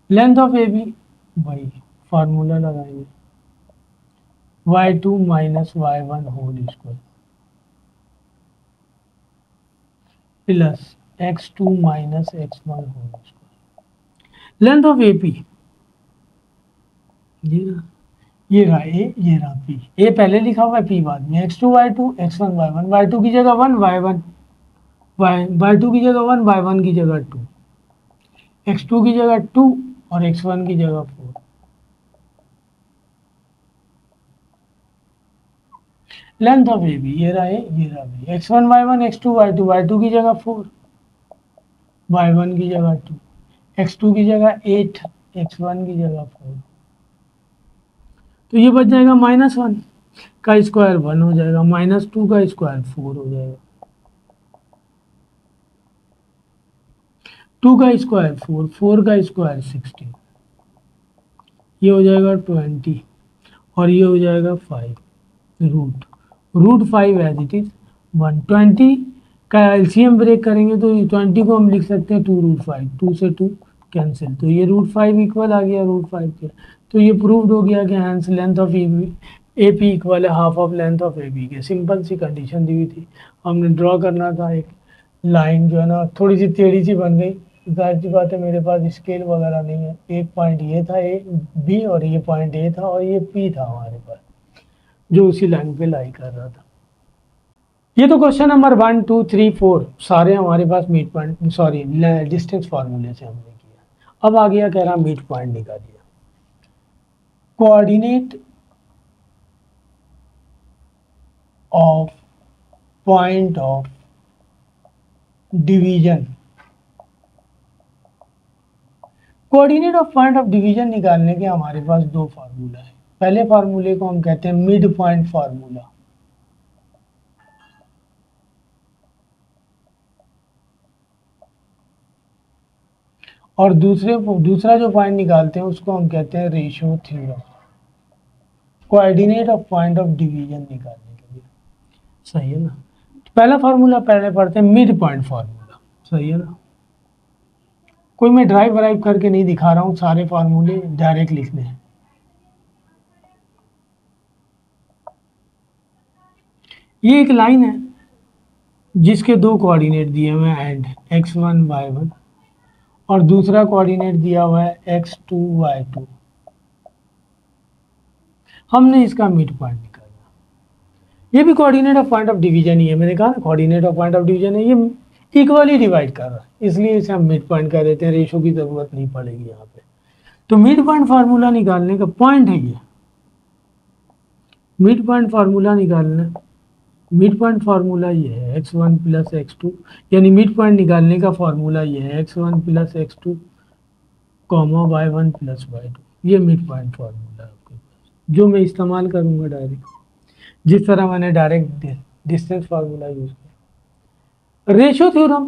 length of A B, वही फार्मूला लगाएंगे y2 minus y1 whole square plus x2 minus x1 whole square. Length of A P ये रहा ए, ये रहा P, ए पहले लिखा हुआ है पी बाद में, x2 y2 x1 y1, y2 की जगह 1 y1 y2 की जगह 1 y1 की जगह 2, x2 की जगह 2 और x1 की जगह 4। लेंथ ऑफ ए बी ये रहा ए ये रहा B, x1 y1 x2 y2, y2 की जगह 4 y1 की जगह 2, x2 की जगह 8 x1 की जगह 4। तो ये बच जाएगा -1 का स्क्वायर 1 हो जाएगा, -2 का स्क्वायर 4 हो जाएगा, 2 का स्क्वायर 4, 4 का स्क्वायर 16, ये हो जाएगा 20 और ये हो जाएगा 5 रूट 5 एज इट इज 120 का एलसीएम ब्रेक करेंगे तो 20 को हम लिख सकते हैं 2√5, 2 से 2 कैंसिल, तो ये √5 इक्वल आ गया √5 के। तो ये प्रूव्ड हो गया कि hence length of A P equal है half of length of A B के। सिंपल सी कंडीशन दी हुई थी, हमने ड्रॉ करना था एक लाइन जो है ना थोड़ी सी टेढ़ी सी बन गई, जाहिर सी बात है मेरे पास स्केल वगैरह नहीं है, एक पॉइंट ये था ए बी और ये पॉइंट ए था और ये पी था हमारे पास जो उसी लाइन पे लाई कर रहा था। ये तो क्वेश्चन नंबर 1 2 3 4 सारे हमारे पास मिड पॉइंट सॉरी डिस्टेंस फार्मूले से हमने किया। अब आ गया कह रहा मिड पॉइंट निकालिए। Coordinate of point of division, coordinate of point of division निकालने के हमारे पास दो फार्मूला है। पहले फार्मूले को हम कहते हैं मिड पॉइंट फार्मूला, और दूसरा जो पॉइंट निकालते हैं उसको हम कहते हैं ratio theorem, coordinate of point of division निकालने के लिए। सही है ना। पहला फार्मूला पहले पढ़ते हैं, मिड पॉइंट फार्मूला। सही है ना। कोई मैं ड्राइव करके नहीं दिखा रहा हूं, सारे फार्मूले डायरेक्ट लिखने हैं। ये एक लाइन है जिसके दो कोऑर्डिनेट दिए हुए हैं एंड x1 y1, और दूसरा कोऑर्डिनेट दिया हुआ है x2 y2। हमने इसका मिड पॉइंट निकाला। ये भी coordinate of point of division ही है। मैंने कहा coordinate of point of division है, ये इक्वली डिवाइड कर रहा है, इसलिए इसे हम मिड पॉइंट कह देते हैं। रेशो की जरूरत नहीं पड़ेगी यहाँ पे। तो मिड पॉइंट फार्मूला निकालने का पॉइंट है ये। मिड पॉइंट फार्मूला निकालना, मिड पॉइंट फार्मूला ये है x1 प्लस x2, यानी मिड पॉइंट निकालने का फार्मूला ये है x1 plus x2 comma y1 plus y2। ये मिड पॉइंट फार्मूला है आपके पास, जो मैं इस्तेमाल करूंगा डायरेक्ट, जिस तरह मैंने डायरेक्ट डिस्टेंस फार्मूला यूज किया। Ratio theorem,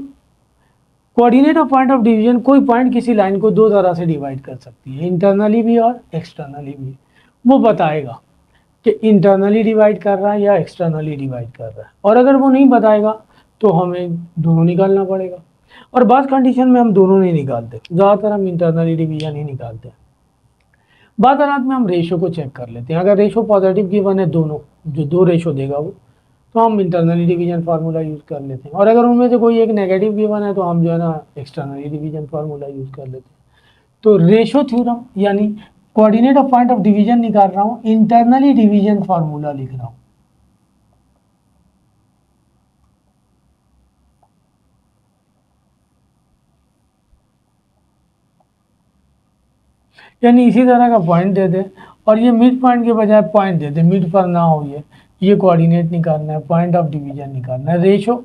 coordinate of point of division कोई पॉइंट किसी लाइन को दो तरह से डिवाइड कर सकती है, इंटरनली भी और एक्सटर्नली भी। वो बताएगा कि इंटरनली डिवाइड कर रहा है या एक्सटर्नली डिवाइड कर रहा है, और अगर वो नहीं बताएगा तो हमें दोनों निकालना पड़ेगा। और बात कंडीशन में हम दोनों नहीं निकालते, ज़्यादातर हम इंटरनली डिवीजन ही निकालते हैं। बाद रात में हम रेशो को चेक कर लेते हैं। अगर रेशो पॉजिटिव गिवन है, दोनों जो दो रेशो देगा वो, तो हम इंटरनली डिवीजन फार्मूला यूज़ कर लेते हैं। और अगर उनमें से कोई एक नेगेटिव गिवन है तो हम जो है ना एक्सटर्नली डिवीजन फार्मूला यूज़ कर लेते हैं। तो रेशो थ्योरम यानी coordinate of point of division निकाल रहा हूँ, इंटरनली डिवीजन फार्मूला लिख रहा हूँ। यानी इसी तरह का पॉइंट दे दे और ये मिड पॉइंट के बजाय पॉइंट दे दे, मिड पर ना हो। ये कोऑर्डिनेट निकालना है, पॉइंट ऑफ डिवीजन निकालना है। रेशो,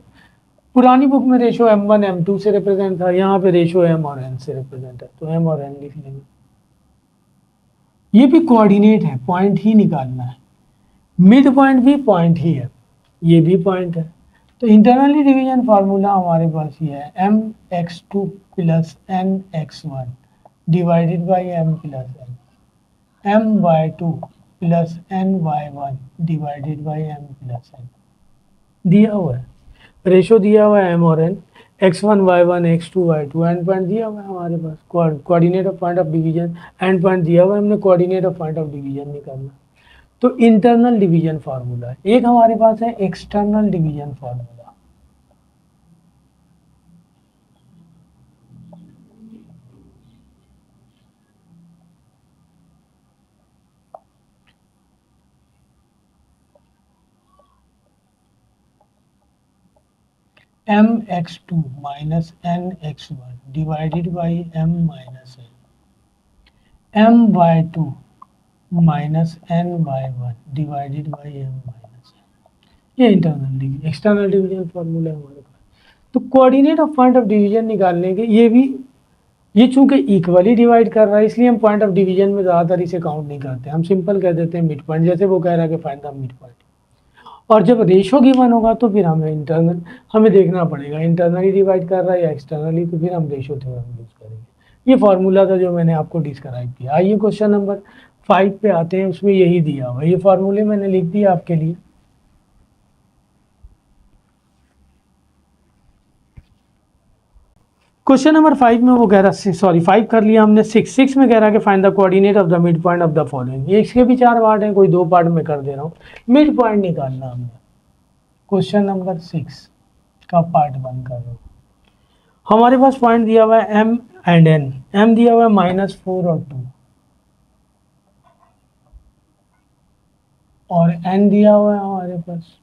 पुरानी बुक में रेशो m1 m2 से रिप्रेजेंट था, यहाँ पे रेशो m और n से रिप्रेजेंट है, तो m और n लिख लेंगे। ये भी कोऑर्डिनेट है, पॉइंट ही निकालना है। मिड पॉइंट भी पॉइंट ही है, ये भी पॉइंट है। तो इंटरनली डिवीजन फार्मूला हमारे पास ये है mx2 plus nx1 divided by m plus n, my2 plus ny1 divided by m plus n। दिया हुआ है रेशो, दिया हुआ है m और n, x1 y1 x2 y2, and point दिया हुआ है हमारे पास, coordinate of point of division, end point दिया हुआ है, हमने coordinate of point of division निकालना। तो इंटरनल डिवीजन फार्मूला है। एक हमारे पास है external division formula. mx2 minus nx1 divided by m minus n, my2 minus ny1 divided by m minus n। ये internal division, external division formula है हमारे पास। तो coordinate of point of division निकालने के ये चूंकि इक्वली डिवाइड कर रहा है, इसलिए हम पॉइंट ऑफ डिवीजन में ज़्यादातर इसे काउंट नहीं करते, हम सिंपल कह देते हैं मिड पॉइंट, जैसे वो कह रहा है कि फाइंड द मिड पॉइंट। और जब रेशो गिवन होगा तो फिर हमें देखना पड़ेगा इंटरनली डिवाइड कर रहा है या एक्सटर्नली, तो फिर हम रेशो थ्योरम यूज करेंगे। ये फार्मूला था जो मैंने आपको डिस्क्राइब किया। आइए क्वेश्चन नंबर 5 पे आते हैं, उसमें यही दिया हुआ है। ये फार्मूले मैंने लिख दिया आपके लिए। क्वेश्चन नंबर 5 में वो कह रहा है, सॉरी 5 कर लिया हमने, 6 में कह रहा है कि find the coordinate of the mid point of the following. ये इसके भी 4 पार्ट हैं, कोई 2 पार्ट में कर दे रहा हूँ। मिड पॉइंट निकालना हमने, क्वेश्चन नंबर 6 का पार्ट 1 कर रहा हूँ। हमारे पास पॉइंट दिया हुआ है m एंड n। m दिया हुआ है -4 और 2, और n दिया हुआ है हमारे पास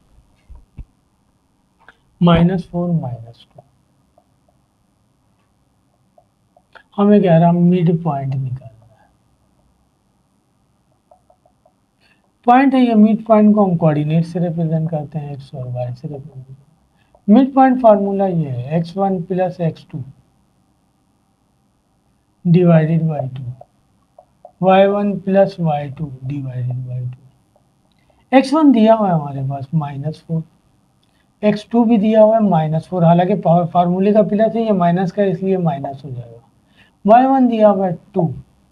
-4 -2। हमें कह रहा मिड पॉइंट निकालना है। पॉइंट है ये, मिड पॉइंट को हम कोऑर्डिनेट से रिप्रेजेंट करते हैं, x और y से रिप्रेजेंट। मिड पॉइंट फार्मूला ये है x1 plus x2 divided by 2, y1 plus y2 divided by 2। x1 दिया हुआ है हमारे पास -4, x2 भी दिया हुआ है -4, हालांकि फार्मूले का प्लस है, ये माइनस का इसलिए माइनस हो जाएगा। y1 दिया हुआ है 2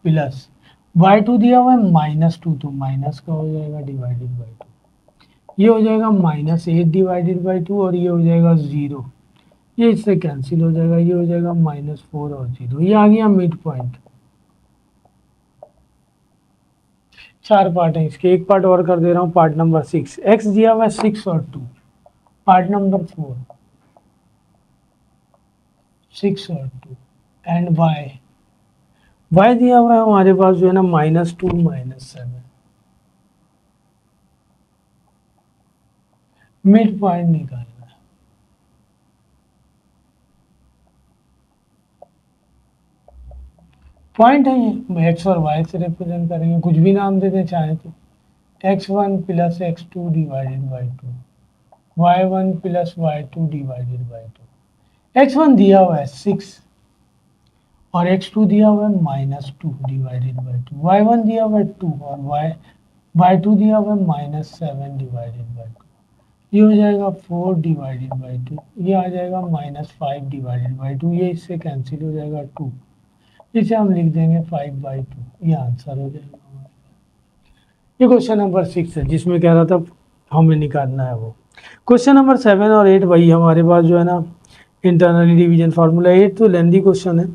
प्लस y2 दिया हुआ है -2, तो माइनस का हो जाएगा डिवाइडेड बाई 2। ये हो जाएगा -8 डिवाइडेड बाई 2 और ये हो जाएगा 0। ये इससे कैंसिल हो जाएगा, ये हो जाएगा -4 और 0। ये आ गया मिड पॉइंट। 4 पार्ट है इसके, एक पार्ट और कर दे रहा हूँ, पार्ट नंबर 6। x दिया हुआ है 6 और 2, पार्ट नंबर 4 6 और 2 एंड y दिया हुआ है हमारे पास जो है ना -2 -7। मिड पॉइंट निकालना है। पॉइंट है ये, x और y से रिप्रेजेंट करेंगे, कुछ भी नाम दे दें चाहे तो। x1 plus x2 divided by 2, y1 plus y2 divided by 2। x1 दिया हुआ है 6 और x2 दिया हुआ है -2 डिवाइडेड बाई 2, y1 दिया हुआ है 2 और y2 दिया हुआ है -7 डिवाइडेड बाई 2। ये हो जाएगा 4 डिवाइडेड बाई 2, ये आ जाएगा -5 डिवाइडेड बाई 2, ये इससे कैंसिल हो जाएगा 2, इसे हम लिख देंगे 5/2। ये आंसर हो जाएगा हमारा। ये क्वेश्चन नंबर 6 है जिसमें कह रहा था हमें निकालना है वो। क्वेश्चन नंबर 7 और 8 वही हमारे पास जो है ना इंटरनली डिवीजन फार्मूला। 8 तो लेंदी क्वेश्चन है,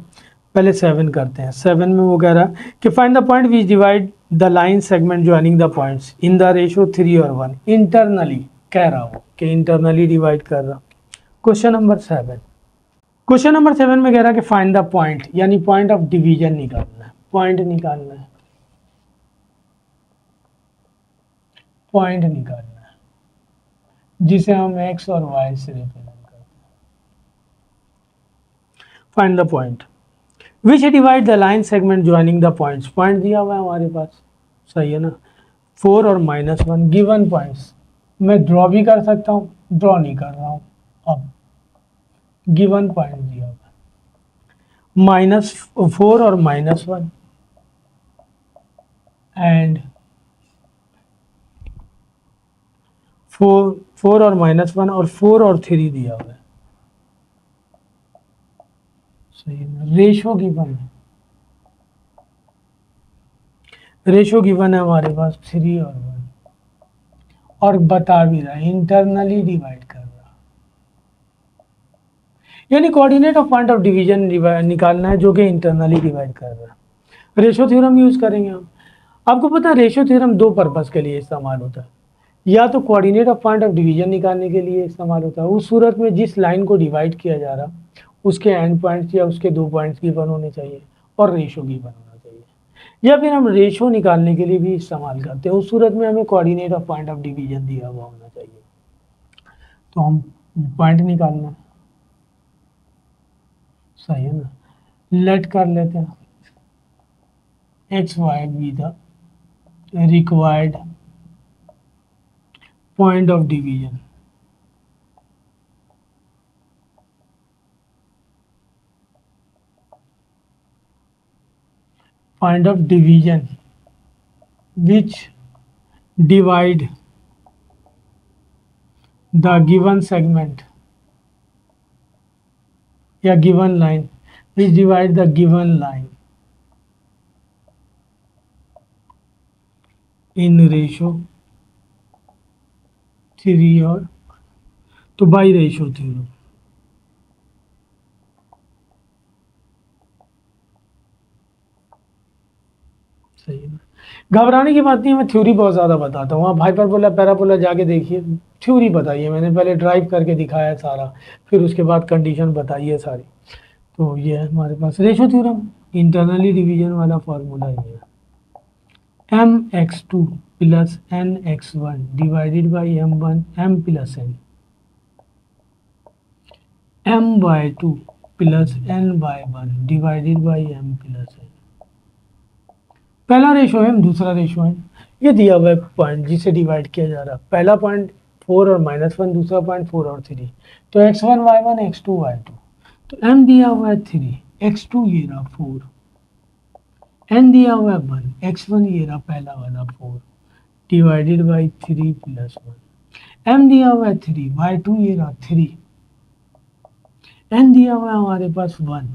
पहले 7 करते हैं। 7 में वो कह रहा है कि find the point which divide the line segment joining the points in the ratio 3 और 1। इंटरनली कह रहा हो कि इंटरनली डिवाइड कर रहा। क्वेश्चन नंबर 7, क्वेश्चन नंबर 7 में कह रहा है कि फाइंड द पॉइंट, यानी पॉइंट ऑफ डिवीजन निकालना है, पॉइंट निकालना है, पॉइंट निकालना है जिसे हम x और y से रिप्रेजेंट करते हैं। Find the point which divide the line segment joining the points. Point दिया हुआ है हमारे पास, सही है ना, 4 और -1 गिवन पॉइंट्स। मैं ड्रॉ भी कर सकता हूँ, ड्रॉ नहीं कर रहा हूँ। अब गिवन पॉइंट दिया हुआ है -4 और -1 एंड 4 और -1 और 4 और 3 दिया हुआ है, सही है। रेशो गिवन है, रेशो गिवन है हमारे पास 3 और 1, और बता भी रहा है इंटरनली डिवाइड कर रहा, यानी coordinate of point of division निकालना है जो कि इंटरनली डिवाइड कर रहा है। रेशो थ्योरम यूज करेंगे हम। आपको पता है रेशो थ्योरम दो पर्पस के लिए इस्तेमाल होता है, या तो coordinate of point of division निकालने के लिए इस्तेमाल होता है, उस सूरत में जिस लाइन को डिवाइड किया जा रहा उसके एंड पॉइंट्स या उसके 2 पॉइंट्स गिवन होने चाहिए और रेशो गिवन होना चाहिए, या फिर हम रेशो निकालने के लिए भी इस्तेमाल करते हैं, उस सूरत में हमें coordinate of point of division दिया हुआ होना चाहिए। तो हम पॉइंट निकालना है, सही है ना। लेट कर लेते हैं XY B the required point of division. Point of division which divide the given segment या given line, which divide the given line in ratio 3 और तो बाई रेशो थ्योरम। सही है ना, घबराने की बात नहीं है, मैं थ्योरी बहुत ज़्यादा बताता हूँ। आप हाइपरबोला पैराबोला जाके देखिए, थ्योरी बताइए, मैंने पहले ड्राइव करके दिखाया है सारा, फिर उसके बाद कंडीशन बताई है सारी। तो ये है हमारे पास रेशो थ्योरम, इंटरनली डिवीजन वाला फॉर्मूला ये है, mx2 plus nx1 divided by m1 m plus n, m/2 plus n/1 divided by m plus n। पहला रेशो है, दूसरा रेशो है, ये दिया हुआ है पॉइंट जिसे डिवाइड किया जा रहा है। पहला पॉइंट 4 और -1, दूसरा पॉइंट 4 और 3, तो x1 y1 x2 y2। तो m दिया हुआ है 3, x2 ये रहा 4 एन दिया हुआ है 1, x1 ये रहा पहला वाला 4 डिवाइडेड बाई 3 प्लस 1, एम दिया हुआ है 3, y2 ये रहा 3, एन दिया हुआ है हमारे पास 1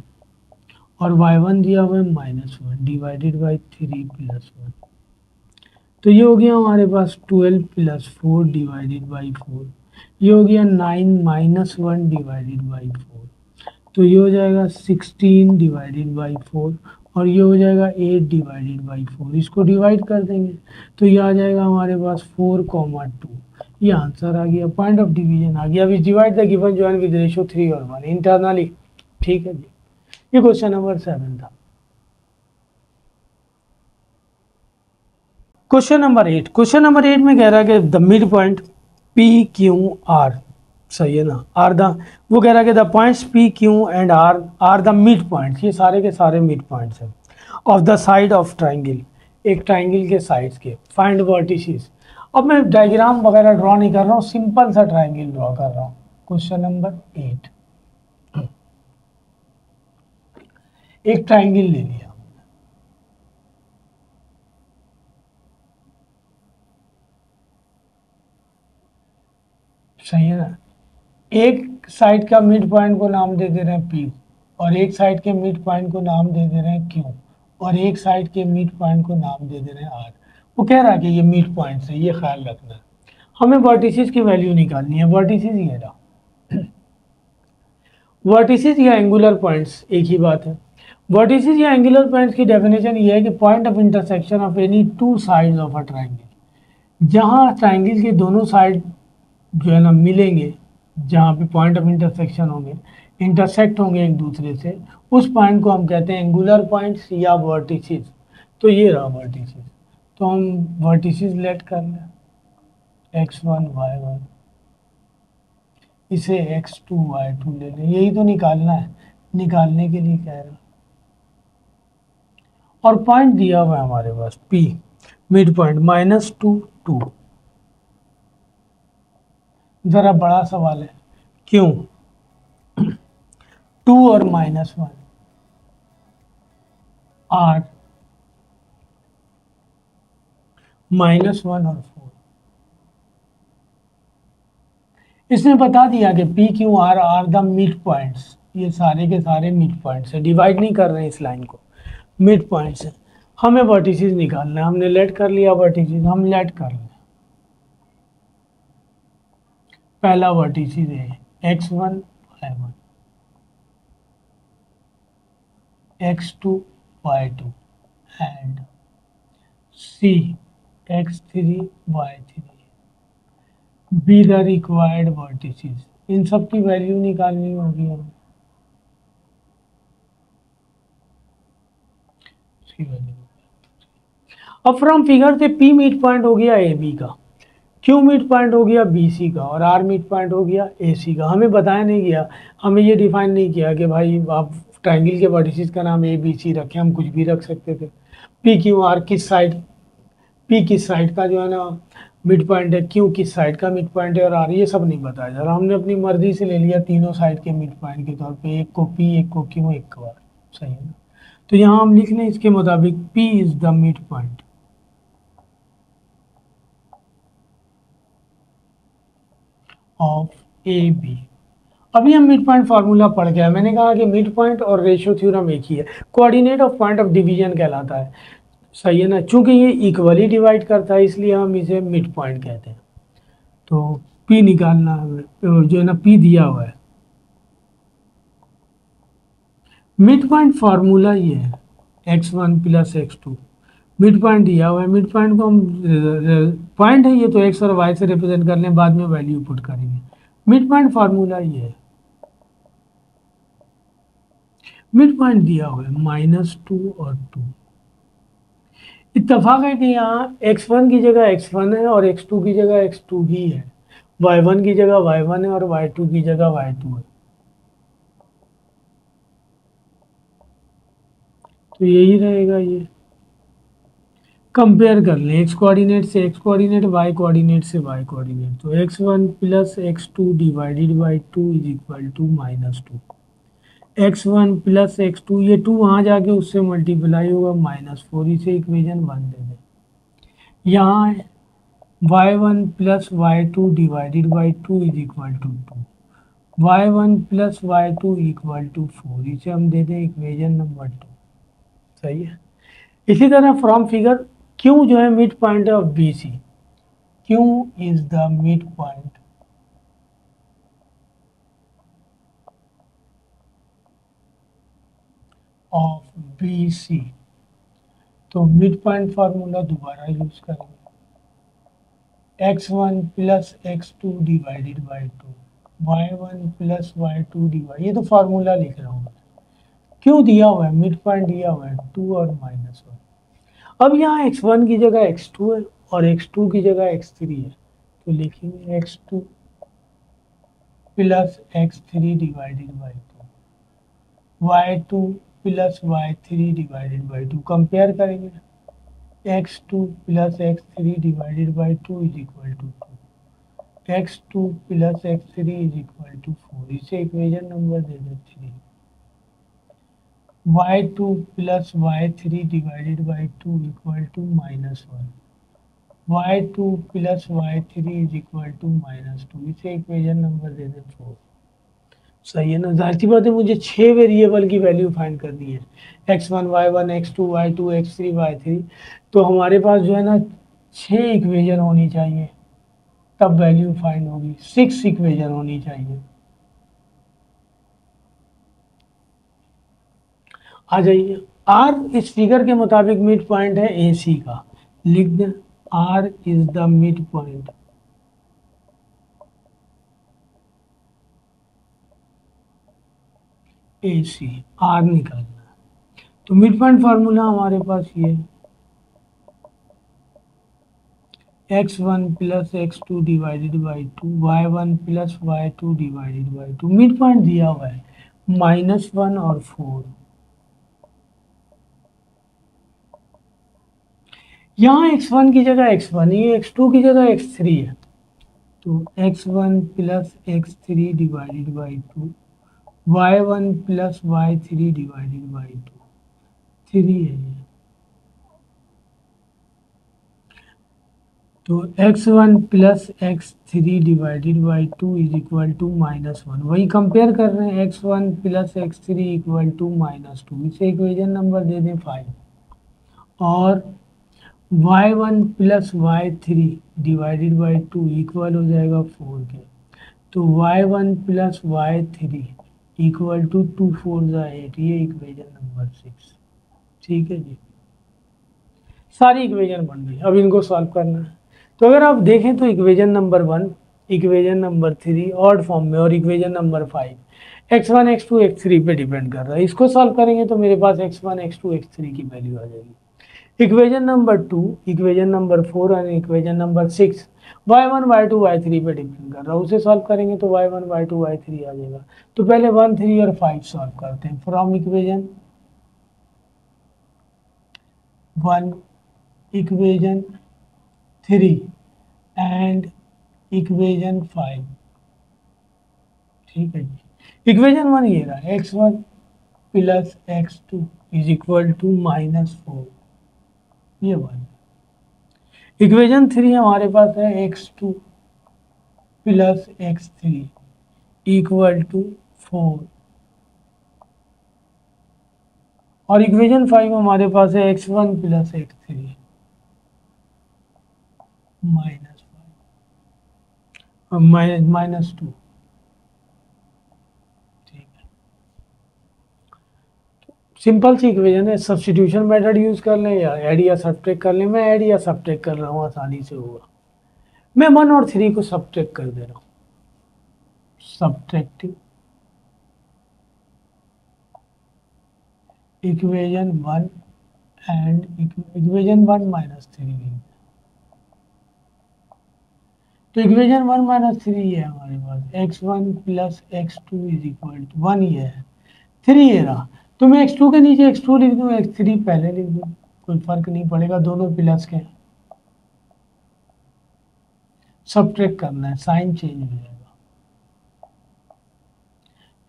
और y1 दिया हुआ है -1 डिवाइडेड बाई 3 प्लस 1। तो ये हो गया हमारे पास 12 प्लस 4 डिवाइडेड बाई 4, ये हो गया 9 माइनस 1 डिवाइडेड बाई 4, तो ये हो जाएगा 16 डिवाइडेड बाई 4 और ये हो जाएगा 8 डिवाइडेड बाई 4। इसको डिवाइड कर देंगे तो ये आ जाएगा हमारे पास 4,2। ये आंसर आ गया, पॉइंट ऑफ डिवीजन आ गया। अभी divide the given join with ratio 3 और 1 इंटरनली। ठीक है जी, ये क्वेश्चन नंबर 7 था। क्वेश्चन नंबर 8, क्वेश्चन नंबर 8 में कह रहा है कि the mid point P Q are, सही है ना, आर द, वो कह रहा है कि the points P Q and R the mid points, ये सारे के सारे मिड पॉइंट्स हैं of the side of triangle, एक ट्राइंगल के साइड्स के। Find vertices. अब मैं डायग्राम वगैरह ड्रॉ नहीं कर रहा हूँ, सिंपल सा ट्राइंगल ड्रॉ कर रहा हूँ। क्वेश्चन नंबर 8, एक ट्राइंगल ले लिया, सही है ना, एक साइड का मिड पॉइंट को नाम दे दे रहे हैं पी और एक साइड के मिड पॉइंट को नाम दे दे रहे हैं क्यू और एक साइड के मिड पॉइंट को नाम दे दे रहे हैं आर। वो कह रहा है कि ये मिड पॉइंट्स है, ये ख्याल रखना है। हमें वर्टिसेस की वैल्यू निकालनी है। वर्टिसेस ये रहा, वर्टिसेस या एंगुलर पॉइंट्स एक ही बात है। वर्टिसेस या एंगुलर पॉइंट्स की डेफिनेशन ये है कि point of intersection of any two sides of a triangle, जहाँ ट्राइंगल के दोनों साइड जो है ना मिलेंगे, जहाँ पे पॉइंट ऑफ इंटरसेक्शन होंगे, इंटरसेक्ट होंगे एक दूसरे से, उस पॉइंट को हम कहते हैं एंगुलर पॉइंट्स या वर्टिसेस। तो ये रहा वर्टिसेस, तो हम वर्टिसेस लेट कर लें, x1 y1, इसे x2 y2 ले लें, यही तो निकालना है, निकालने के लिए कह रहा है। और पॉइंट दिया हुआ है हमारे पास P, मिड पॉइंट -2 2। जरा बड़ा सवाल है, क्यों 2 और -1 आर, -1 और 4। इसने बता दिया कि P Q R are the mid points, ये सारे के सारे मिड पॉइंट्स है, डिवाइड नहीं कर रहे हैं इस लाइन को, मिड पॉइंट्स है। हमें वर्टिसेस निकालना है, हमने लेट कर लिया वर्टिसेस, हम लेट कर लें। पहला वर्टिसेस है x1 y1, x2 y2 एंड c x3 y3 be the required vertices. इन सब की वैल्यू निकालनी होगी हमें, इसकी वैल्यू। अब फ्रॉम फिगर से पी मिड पॉइंट हो गया ए बी का, क्यू मिड पॉइंट हो गया बी सी का और आर मिड पॉइंट हो गया ए सी का। हमें बताया नहीं गया, हमें ये डिफाइन नहीं किया कि भाई आप ट्राइंगल के वर्टिसेस का नाम ए बी सी रखें, हम कुछ भी रख सकते थे। पी क्यू आर किस साइड, पी किस साइड का जो है ना मिड पॉइंट है, क्यू किस साइड का मिड पॉइंट है और आर, ये सब नहीं बताया जा रहा। हमने अपनी मर्जी से ले लिया तीनों साइड के मिड पॉइंट के तौर पे, एक को पी, एक को क्यू, एक को आर, सही है ना। तो यहाँ हम लिख लें इसके मुताबिक P is the mid point of A B. अभी हम मिड पॉइंट फार्मूला पढ़ गया, मैंने कहा कि मिड पॉइंट और रेशियो थ्योरम एक ही है, coordinate of point of division कहलाता है, सही है ना। चूंकि ये इक्वली डिवाइड करता है इसलिए हम इसे मिड पॉइंट कहते हैं। तो पी निकालना है, जो है ना पी दिया हुआ है, मिड पॉइंट फार्मूला ये है x1 plus x2, mid point दिया हुआ है, मिड पॉइंट को हम पॉइंट है ये तो x और y से रिप्रेजेंट कर लें, बाद में वैल्यू पुट करेंगे। मिड पॉइंट फार्मूला ये है, मिड पॉइंट दिया हुआ है -2 और 2। इत्तेफाक है कि यहाँ x1 की जगह x1 है और x2 की जगह x2 ही है, y1 की जगह y1 है और y2 की जगह y2 है। तो यही रहेगा, ये कंपेयर कर लें x कोऑर्डिनेट से x कोऑर्डिनेट, y कोऑर्डिनेट से y कोऑर्डिनेट। तो x1 plus x2 divided by 2 is equal to -2, x1 plus x2, ये 2 वहाँ जाके उससे मल्टीप्लाई होगा -4, इसे इक्वेशन 1 दे दें। यहाँ y1 plus y2 divided by 2 is equal to 2, y1 plus y2 equal to 4, इसे हम दे दें इक्वेशन नंबर 2। सही है। इसी तरह फ्रॉम फिगर Q जो है mid point of BC, Q is the mid point of BC, तो मिड पॉइंट फार्मूला दोबारा यूज करेंगे, x1 plus x2 divided by 2, y1 plus y2 divide, ये तो फार्मूला लिख रहा हूँ मैं। क्यों दिया हुआ है, मिड पॉइंट दिया हुआ है 2 और -1। अब यहाँ x1 की जगह x2 है और x2 की जगह x3 है, तो लिखेंगे x2 plus x3 divided by 2, y2 plus y3 divided by 2, compare करेंगे, x2 plus x3 divided by 2 is equal to 2, x2 plus x3 is equal to 4, इसे इक्वेशन नंबर दे दे 3, y2 plus y3 divided by 2 equal to -1, y2 plus y3 is equal to -2, इसे equation number दे दे 4। सही है ना, जाहिर सी बात है मुझे 6 वेरिएबल की वैल्यू फाइंड करनी है, x1 y1 x2 y2 x3 y3, तो हमारे पास जो है ना 6 इक्वेशन होनी चाहिए, तब वैल्यू फाइंड होगी, 6 इक्वेशन होनी चाहिए। आ जाइए, आर इस फिगर के मुताबिक मिड पॉइंट है AC का, लिख दें R is the mid point AC, R निकालना है, तो मिड पॉइंट फार्मूला हमारे पास ये x1 plus x2 divided by 2, y1 plus y2 divided by 2, mid point दिया हुआ है -1 और 4, यहाँ x1 की जगह x1, ये x2 की जगह x3 है, तो x1 plus x3 divided by 2, y1 plus y3 divided by 2, 3 है ये, तो x1 plus x3 divided by 2 is equal to -1, वही कंपेयर कर रहे हैं, x1 plus x3 equal to -2, इसे इक्वेशन नंबर दे दें 5, और y1 plus y3 divided by 2 equal हो जाएगा 4 के, तो y1 plus y3 equal to 2 4 8, ये इक्वेशन नंबर 6। ठीक है जी, सारी इक्वेशन बन गई, अब इनको सॉल्व करना है। तो अगर आप देखें तो equation number 1, equation number 3 odd form में, और equation number 5 x1 x2 x3 पे डिपेंड कर रहा है, इसको सॉल्व करेंगे तो मेरे पास x1 x2 x3 की वैल्यू आ जाएगी। इक्वेशन नंबर 2, इक्वेशन नंबर 4 और equation number 6 y1 y2 y3 पे डिपेंड कर रहा है, उसे सॉल्व करेंगे तो y1 y2 y3 आ जाएगा। तो पहले 1 3 और 5 सॉल्व करते हैं, from equation 1 equation 3 and equation 5। ठीक है जी, इक्वेशन 1 ये रहा, x1 plus x2 is equal to -4, ये 1। इक्वेशन 3 हमारे पास है x2 plus x3 equal to 4, और इक्वेशन 5 हमारे पास है x1 प्लस x3 -2। ठीक है, सिंपल सी इक्वेशन है, सब्स्टिट्यूशन मेथड यूज कर लें या ऐड या सब्ट्रैक्ट कर लें, मैं ऐड या सब्ट्रैक्ट कर रहा हूँ, आसानी से होगा। मैं 1 और 3 को सब्ट्रैक्ट कर दे रहा हूँ, सब्ट्रैक्टिंग इक्वेशन 1 एंड इक्वेशन 1 -3, तो इक्वेशन 1 -3 है हमारे पास, x1 plus x2 is equal to 1 ये है, 3 ये रहा, तो मैं x2 के नीचे x2 लिख दूँ, x3 पहले लिख दूँ, कोई फर्क नहीं पड़ेगा, दोनों प्लस के। सब्ट्रैक्ट करना है, साइन चेंज हो जाएगा,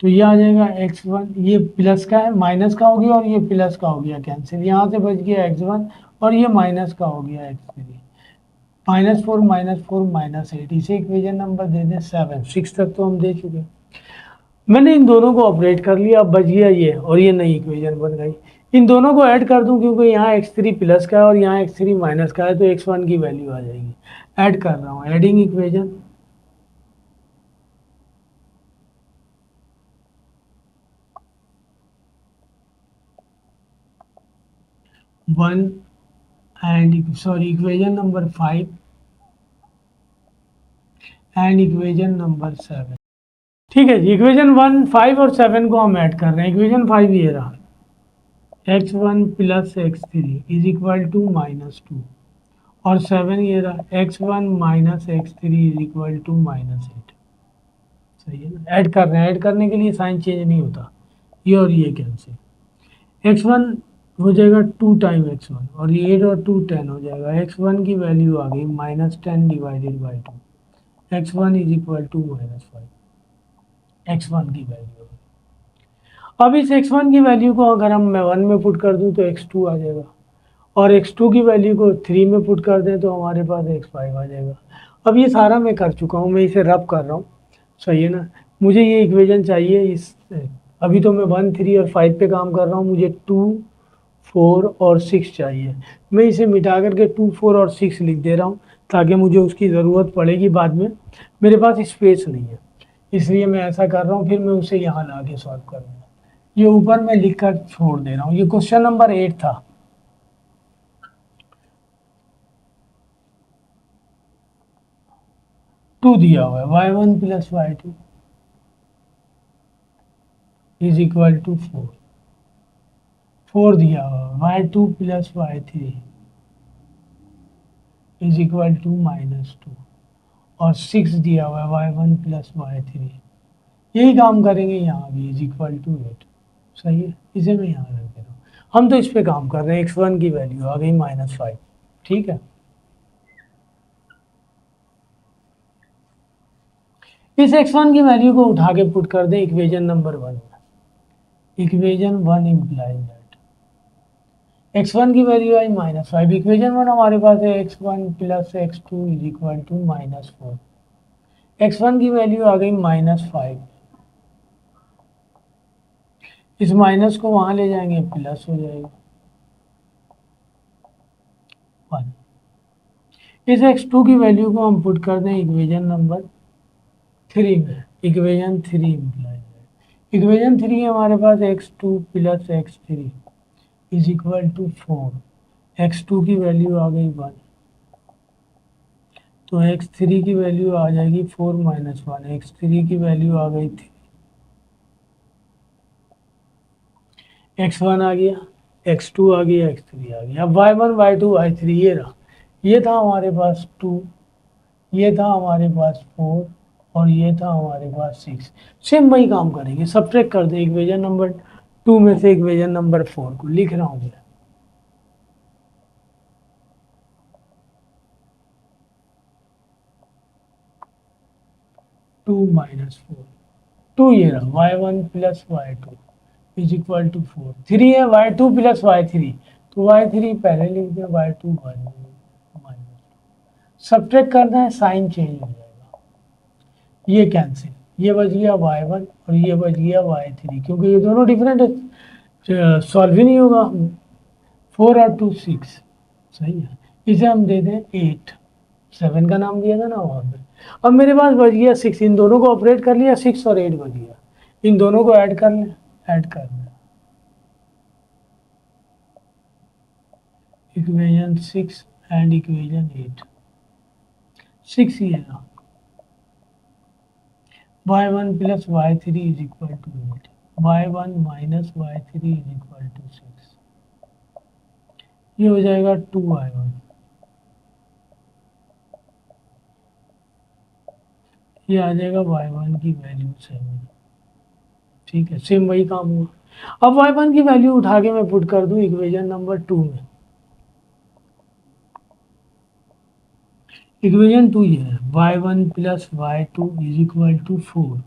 तो ये आ जाएगा x1, ये प्लस का है, माइनस का हो गया और ये प्लस का हो गया कैंसिल, यहाँ से बच गया x1 और ये माइनस का हो गया x3। -4 -4 -8, इसे इक्वेशन नंबर दे दें 7। 6 तक तो हम दे चुके हैं। मैंने इन दोनों को ऑपरेट कर लिया, अब बच गया ये और ये नई इक्वेशन बन गई। इन दोनों को ऐड कर दूं क्योंकि यहाँ x3 प्लस का है और यहाँ x3 माइनस का है, तो x1 की वैल्यू आ जाएगी। ऐड कर रहा हूँ, adding equation. 1 and sorry equation number 5 and equation number 7। ठीक है जी, इक्वेशन 1, 5 और 7 को हम ऐड कर रहे हैं। इक्वेशन 5 ये रहा, x1 plus x3 is equal to -2, और 7 ये रहा x1 minus x3 is equal to -8। सही है ना, ऐड कर रहे हैं, ऐड करने के लिए साइन चेंज नहीं होता, ये और ये कैंसिल। x1 हो जाएगा 2 टाइम x1 और ये 8 और 2 10 हो जाएगा। x1 की वैल्यू आ गई -10 divided by 2, x1 is equal to -5, x1 की वैल्यू। अब इस x1 की वैल्यू को अगर हम मैं 1 में पुट कर दूं तो x2 आ जाएगा, और x2 की वैल्यू को 3 में पुट कर दें तो हमारे पास x5 आ जाएगा। अब ये सारा मैं कर चुका हूँ, मैं इसे रब कर रहा हूँ। सही है ना, मुझे ये इक्वेशन चाहिए इस, अभी तो मैं 1, 3 और 5 पे काम कर रहा हूँ, मुझे 2, 4 और 6 चाहिए। मैं इसे मिटा करके 2, 4 और 6 लिख दे रहा हूँ ताकि मुझे उसकी ज़रूरत पड़ेगी बाद में, मेरे पास स्पेस नहीं है, इसलिए मैं ऐसा कर रहा हूँ, फिर मैं उसे यहाँ ला के सॉल्व करूँगा। ये ऊपर मैं लिख कर छोड़ दे रहा हूँ। ये क्वेश्चन नंबर 8 था। 2 दिया हुआ है, y1 plus y2 is equal to 4। 4 दिया हुआ है, y2 plus y3 is equal to -2, और 6 दिया हुआ है, y1 प्लस y3। यही काम करेंगे यहाँ भी, इज इक्वल टू 8। सही है, इसे मैं यहाँ रख दे रहा हूँ। हम तो इस पे काम कर रहे हैं, x1 की वैल्यू आ गई -5। ठीक है, इस x1 की वैल्यू को उठा के पुट कर दें इक्वेशन नंबर 1 में। इक्वेशन 1 इम्प्लाइज दैट x1 की वैल्यू आई -5। इक्वेशन 1 हमारे पास है x1 plus x2 is equal to -4। x1 की वैल्यू आ गई -5, इस माइनस को वहां ले जाएंगे, प्लस हो जाएगा 1। इस x2 की वैल्यू को हम पुट कर दें इक्वेशन नंबर 3 में। इक्वेशन 3 इम्प्लाइज दैट इक्वेशन 3 हमारे पास x2 plus x3 is equal to 4। x2 की वैल्यू आ गई 1, तो x3 की वैल्यू आ जाएगी 4 माइनस 1। x3 की वैल्यू आ गई 3, x1 आ गया, x2 आ गया, x3 आ गया। अब y1 y2 y3 ये रहा, ये था हमारे पास 2, ये था हमारे पास 4 और ये था हमारे पास 6। सेम वही काम करेंगे, सब्ट्रैक्ट कर दें इक्वेशन नंबर 2 में से इक्वेशन नंबर 4 को। लिख रहा हूँ मैं, 2 माइनस 4, 2 ये रहा, y1 plus y2 is equal to 4। 3 है y2 प्लस y3, तो y3 पहले लिख दिया, y2 बाद में माइनस। सब्ट्रैक्ट करना है, साइन चेंज हो जाएगा, ये कैंसिल, ये बच गया y1 और ये बच गया y3, क्योंकि ये दोनों डिफरेंट है, सॉल्व ही नहीं होगा। 4 और 2 6। सही है, इसे हम दे दें 8, 7 का नाम दिया था ना वहाँ पे। अब मेरे पास बच गया 6, इन दोनों को ऑपरेट कर लिया, 6 और 8 बच गया। इन दोनों को ऐड कर लें, ऐड कर लें, इक्वेशन 6 एंड इक्वेशन 8। 6 ये रहा, y1 plus y3 is equal to 8, y1 minus y3 is equal to 6। ये हो जाएगा 2y1, ये आ जाएगा y1 की वैल्यू 7। ठीक है, सेम वही काम हुआ। अब y1 की वैल्यू उठा के मैं पुट कर दूं इक्वेशन नंबर 2 में। इक्वेशन 2 ये है, y1 plus y2 is equal to 4।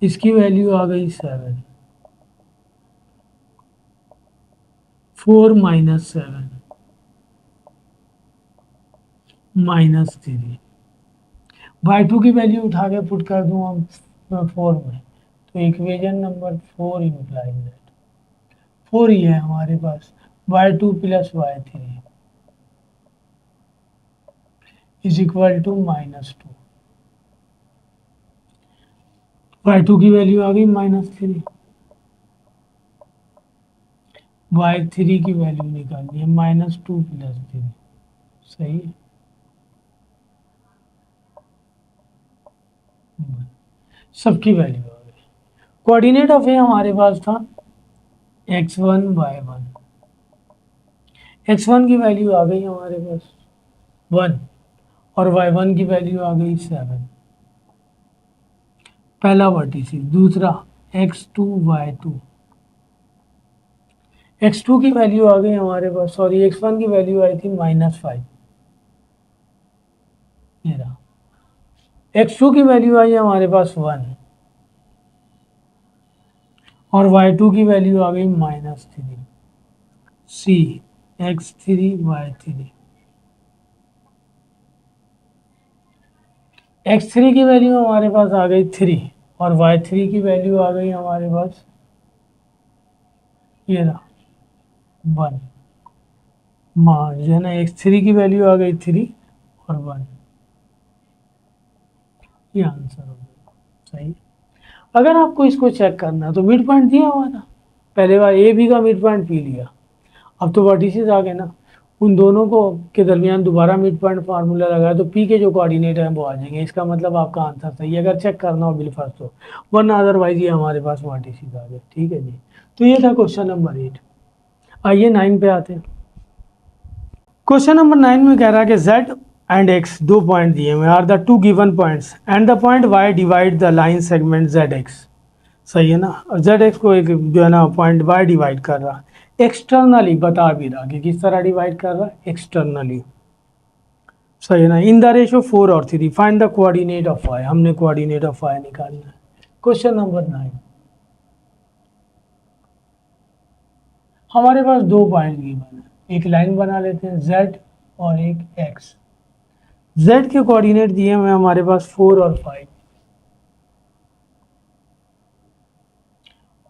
इसकी वैल्यू आ गई 7, 4 माइनस 7 माइनस 3। y2 की वैल्यू उठा के पुट कर दूं हम 4 में, तो इक्वेशन नंबर 4 इम्प्लाइज दैट 4 ही है हमारे पास y2 plus y3 is equal to -2। y2 की वैल्यू आ गई -3, y3 की वैल्यू निकालनी है -2 प्लस 3। सही है, सबकी वैल्यू आ गई। कोऑर्डिनेट ऑफ ए हमारे पास था x1 y1, x1 की वैल्यू आ गई हमारे पास 1 और y1 की वैल्यू आ गई 7, पहला वर्टिसिस। दूसरा x2 y2, x2 की वैल्यू आ गई हमारे पास, सॉरी x1 की वैल्यू आई थी -5, ये रहा। x2 की वैल्यू आई हमारे पास 1 और y2 की वैल्यू आ गई -3। सी x3 y3, x3 की वैल्यू हमारे पास आ गई 3 और y3 की वैल्यू आ गई हमारे पास, ये रहा 1। मान जो है ना x3 की वैल्यू आ गई 3 और 1, ये आंसर हो गया। सही। अगर आपको इसको चेक करना है तो मिड पॉइंट दिया हुआ था, पहले बार ए बी का मिड पॉइंट पी लिया, अब तो वर्टिसेस आ गए ना, उन दोनों को के दरमियान दोबारा मिड पॉइंट फार्मूला लगाया तो पी के जो कोऑर्डिनेट हैं वो आ जाएंगे। इसका मतलब आपका आंसर सही है अगर चेक करना हो बिल फर्स्ट तो, वरना अदरवाइज ये हमारे पास वर्टिसेस आ गए। ठीक है जी, तो ये था क्वेश्चन नंबर 8। आइए 9 पे आते हैं। क्वेश्चन नंबर 9 में कह रहा है कि z एंड x दो पॉइंट दिए हुए are the two given points and the point y divide the line segment zx। सही है ना, और zx को एक जो है ना पॉइंट y डिवाइड कर रहा है, एक्सटर्नली बता भी रहा कि किस तरह डिवाइड कर रहा है, एक्सटर्नली। सही है ना, इन द रेशो 4 और 3 find the coordinate of y, हमने कोऑर्डिनेट ऑफ y निकालना है। क्वेश्चन नंबर 9, हमारे पास दो पॉइंट गिवन है, एक लाइन बना लेते हैं z और एक x। z के कोऑर्डिनेट दिए हुए हमारे पास 4 और 5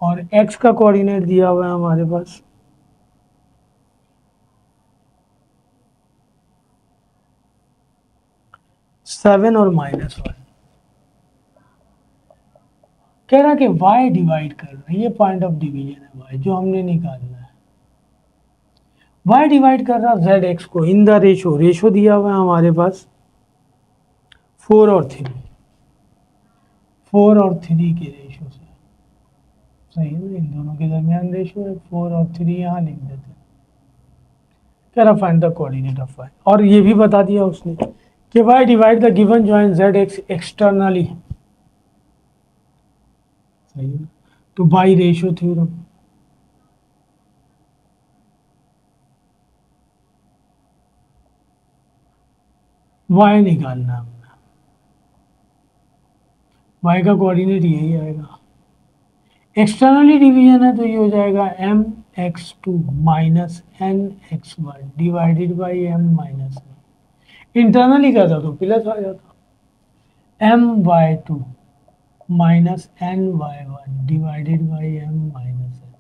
और x का कोऑर्डिनेट दिया हुआ है हमारे पास 7 और -1। कह रहा कि y डिवाइड कर रहा है, ये पॉइंट ऑफ डिवीजन है y जो हमने निकालना है। y डिवाइड कर रहा z x को इन द रेशो, रेशो दिया हुआ है हमारे पास 4 और 3, 4 और 3 के रेशो से। सही है ना, इन दोनों के दरमियान रेशो है 4 और 3, यहाँ लिख देते हैं। कह रहा find the coordinate of y, और ये भी बता दिया उसने कि y divide the given joint z x externally. सही है, तो बाई रेशो थ्योरम। y निकालना है हमने, y का कोऑर्डिनेट यही आएगा। एक्सटर्नली डिवीजन है तो ये हो जाएगा m x2 minus n x1 divided by m minus n। Internally का था तो प्लस आ जाता, m y2 minus n y1 divided by m minus n।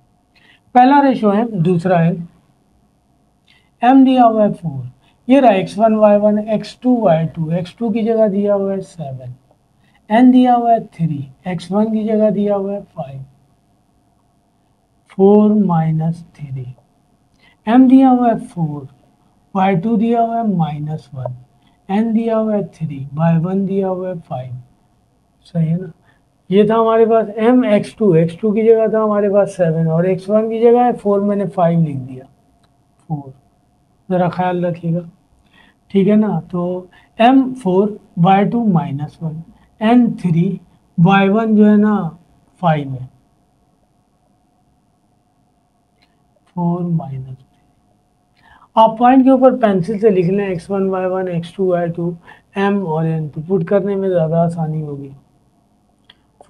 पहला रेशो है, दूसरा है m दिया हुआ है 4, ये रहा x1 y1 x2 y2, x2 की जगह दिया हुआ है 7, n दिया हुआ है 3, x1 की जगह दिया हुआ है 5, 4 माइनस 3, m दिया हुआ है 4, y2 दिया हुआ है -1, n दिया हुआ है 3, y1 दिया हुआ है 5। सही है ना, ये था हमारे पास m x2, x2 की जगह था हमारे पास 7 और x1 की जगह है 4, मैंने 5 लिख दिया 4, ज़रा ख्याल रखिएगा। ठीक है ना, तो m4 y2 -1 n3 y1 जो है ना 5 है, 4 माइनस। आप पॉइंट के ऊपर पेंसिल से लिख लें x1 y1 x2 y2 m और n, तो पुट करने में ज़्यादा आसानी होगी।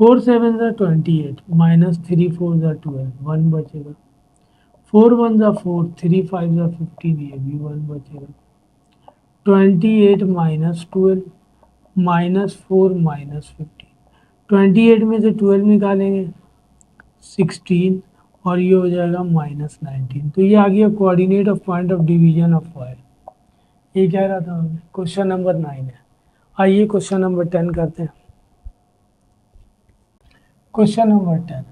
4 7 ज़ा 28 माइनस 3 4 ज़ा 12 1 बचेगा। 4 1 ज़ा 4 3 5 ज़ा 15 ये भी 1 बचेगा। 28 माइनस 12 माइनस 4 माइनस 15। 28 में से 12 निकालेंगे 16 और ये हो जाएगा माइनस 19। तो ये आ गया coordinate of point of division of Y. ये कह रहा था हमें क्वेश्चन नंबर 9 है। आइए क्वेश्चन नंबर 10 करते हैं। क्वेश्चन नंबर 10,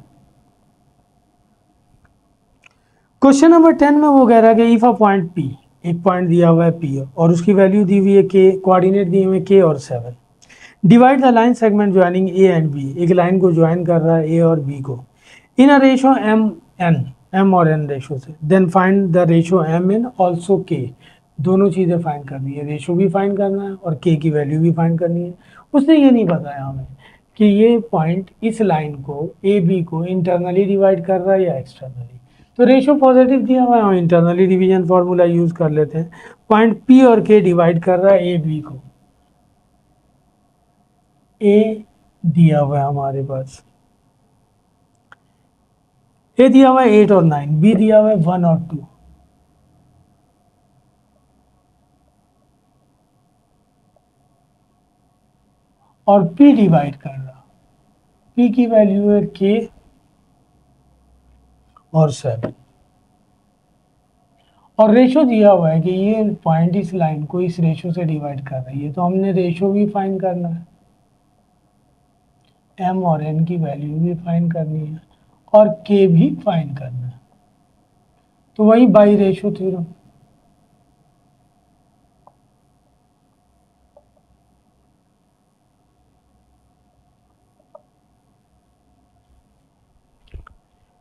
क्वेश्चन नंबर 10 में वो कह रहा है कि इफ अ पॉइंट पी, एक पॉइंट दिया हुआ है पी और उसकी वैल्यू दी हुई है के, कोऑर्डिनेट दिए हुए के और 7, divide the line segment joining A and B, एक लाइन को ज्वाइन कर रहा है ए और बी को, in a ratio M N, M और एन रेशो से, then find the ratio M N also के, दोनों चीज़ें फाइंड करनी है, रेशो भी फाइंड करना है और के की वैल्यू भी फाइंड करनी है। उसने ये नहीं बताया हमें कि ये पॉइंट इस लाइन को ए बी को इंटरनली डिवाइड कर रहा है या एक्सटर्नली। तो रेशो पॉजिटिव दिया हुआ है, हम इंटरनली डिवीजन फार्मूला यूज़ कर लेते हैं। पॉइंट पी और के डिवाइड कर रहा है ए बी को। ए दिया हुआ है हमारे पास, ए दिया हुआ है 8 और 9, बी दिया हुआ है 1 और 2, और पी डिवाइड कर रहा, पी की वैल्यू है के और 7, और रेशो दिया हुआ है कि ये पॉइंट इस लाइन को इस रेशो से डिवाइड कर रही है, तो हमने रेशो भी फाइंड करना है, एम और एन की वैल्यू भी फाइंड करनी है और के भी फाइंड करना है। तो वही by ratio theorem.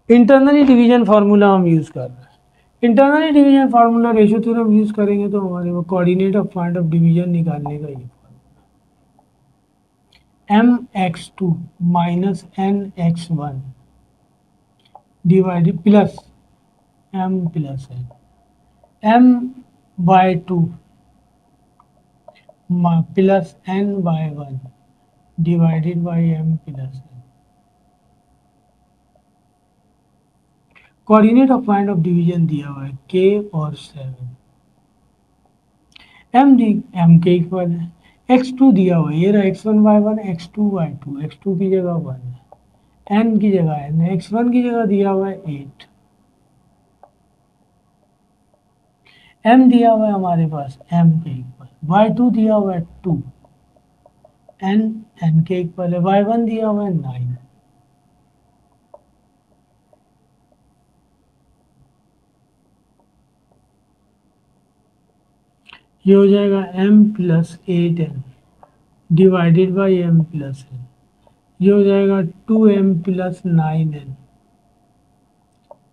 Internally division formula हम यूज़ कर रहे हैं। Internally division formula ratio theorem use करेंगे तो हमारे वो coordinate of point of division निकालने का ये M X two minus N X one divided plus M plus N, M by two plus N by one divided by M plus N. Coordinate of point of division दिया हुआ है के और 7, M के equal है, x2 दिया हुआ है, ये रहा x1 y1 x2 y2, x2 की जगह 1 है, n की जगह n, x1 की जगह दिया हुआ है 8, m दिया हुआ है हमारे पास m के इक्वल, y2 दिया हुआ है 2, n के इक्वल है, y1 दिया हुआ है 9, ये हो जाएगा m plus 8n divided by m plus n, ये हो जाएगा 2m plus 9n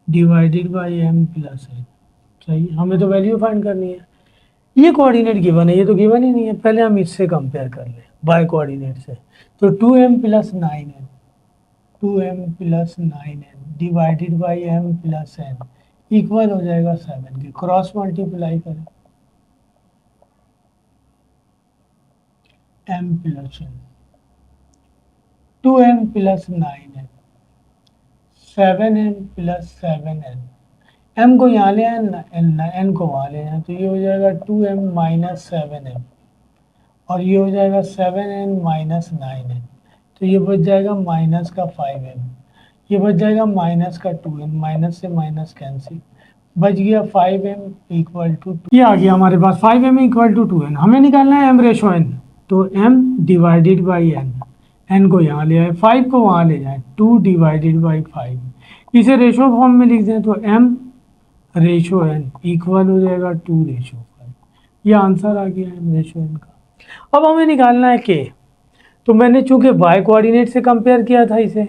divided by m plus n। सही, हमें तो वैल्यू फाइंड करनी है। ये कोऑर्डिनेट गिवन है, ये तो गिवन ही नहीं है, पहले हम इससे कंपेयर कर लें बाय कोऑर्डिनेट से। तो 2m plus 9n, 2m plus 9n divided by m plus n equal हो जाएगा 7 के, क्रॉस मल्टीप्लाई करें m plus n, 2m plus 9n 7m plus 7n, m को यहाँ ले आए n को वहाँ ले आए, तो ये हो जाएगा 2m माइनस 7m और ये हो जाएगा 7n माइनस 9n, तो ये बच जाएगा माइनस का 5m, ये बच जाएगा माइनस का 2n, माइनस से माइनस कैंसिल, बच गया 5m इक्वल टू 2, ये आ गया हमारे पास 5m इक्वल टू 2n। हमें निकालना है m रेशो n, तो m डिवाइडेड बाई n को यहाँ ले आए, 5 को वहाँ ले जाए, 2 डिवाइडेड बाई 5, इसे रेशो फॉर्म में लिख दें तो m रेशो n इक्वल हो जाएगा 2 रेशो 5। ये आंसर आ गया m रेशो n का। अब हमें निकालना है k, तो मैंने चूंकि y कोऑर्डिनेट से कंपेयर किया था इसे,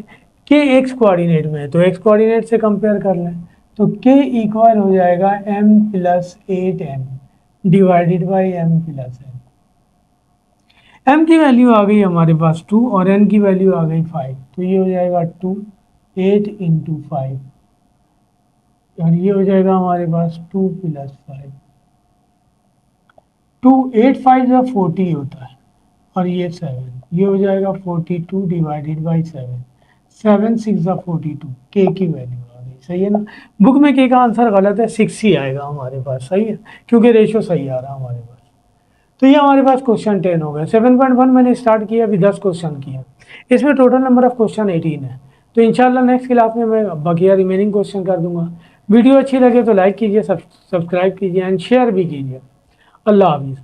k x कोऑर्डिनेट में है तो x कोऑर्डिनेट से कंपेयर कर लें, तो k इक्वल हो जाएगा m plus 8n divided by m plus n। m की वैल्यू आ गई हमारे पास 2 और n की वैल्यू आ गई 5, तो ये हो जाएगा 2 8 इंटू 5 और ये हो जाएगा हमारे पास 2 प्लस 5, 2 8 5 या 40 होता है और ये 7, ये हो जाएगा 42 डिवाइडेड बाई 7, 7 6 ज़ा 42, के की वैल्यू आ गई, सही है ना। बुक में के का आंसर गलत है, 6 ही आएगा हमारे पास, सही है, क्योंकि रेशो सही आ रहा है हमारे पास। तो ये हमारे पास क्वेश्चन 10 हो गया। 7.1 मैंने स्टार्ट किया, अभी 10 क्वेश्चन किया, इसमें टोटल नंबर ऑफ क्वेश्चन 18 है। तो इंशाल्लाह नेक्स्ट क्लास में मैं बकिया रिमेनिंग क्वेश्चन कर दूंगा। वीडियो अच्छी लगे तो लाइक कीजिए, सब्सक्राइब कीजिए एंड शेयर भी कीजिए। अल्लाह हाफिज़।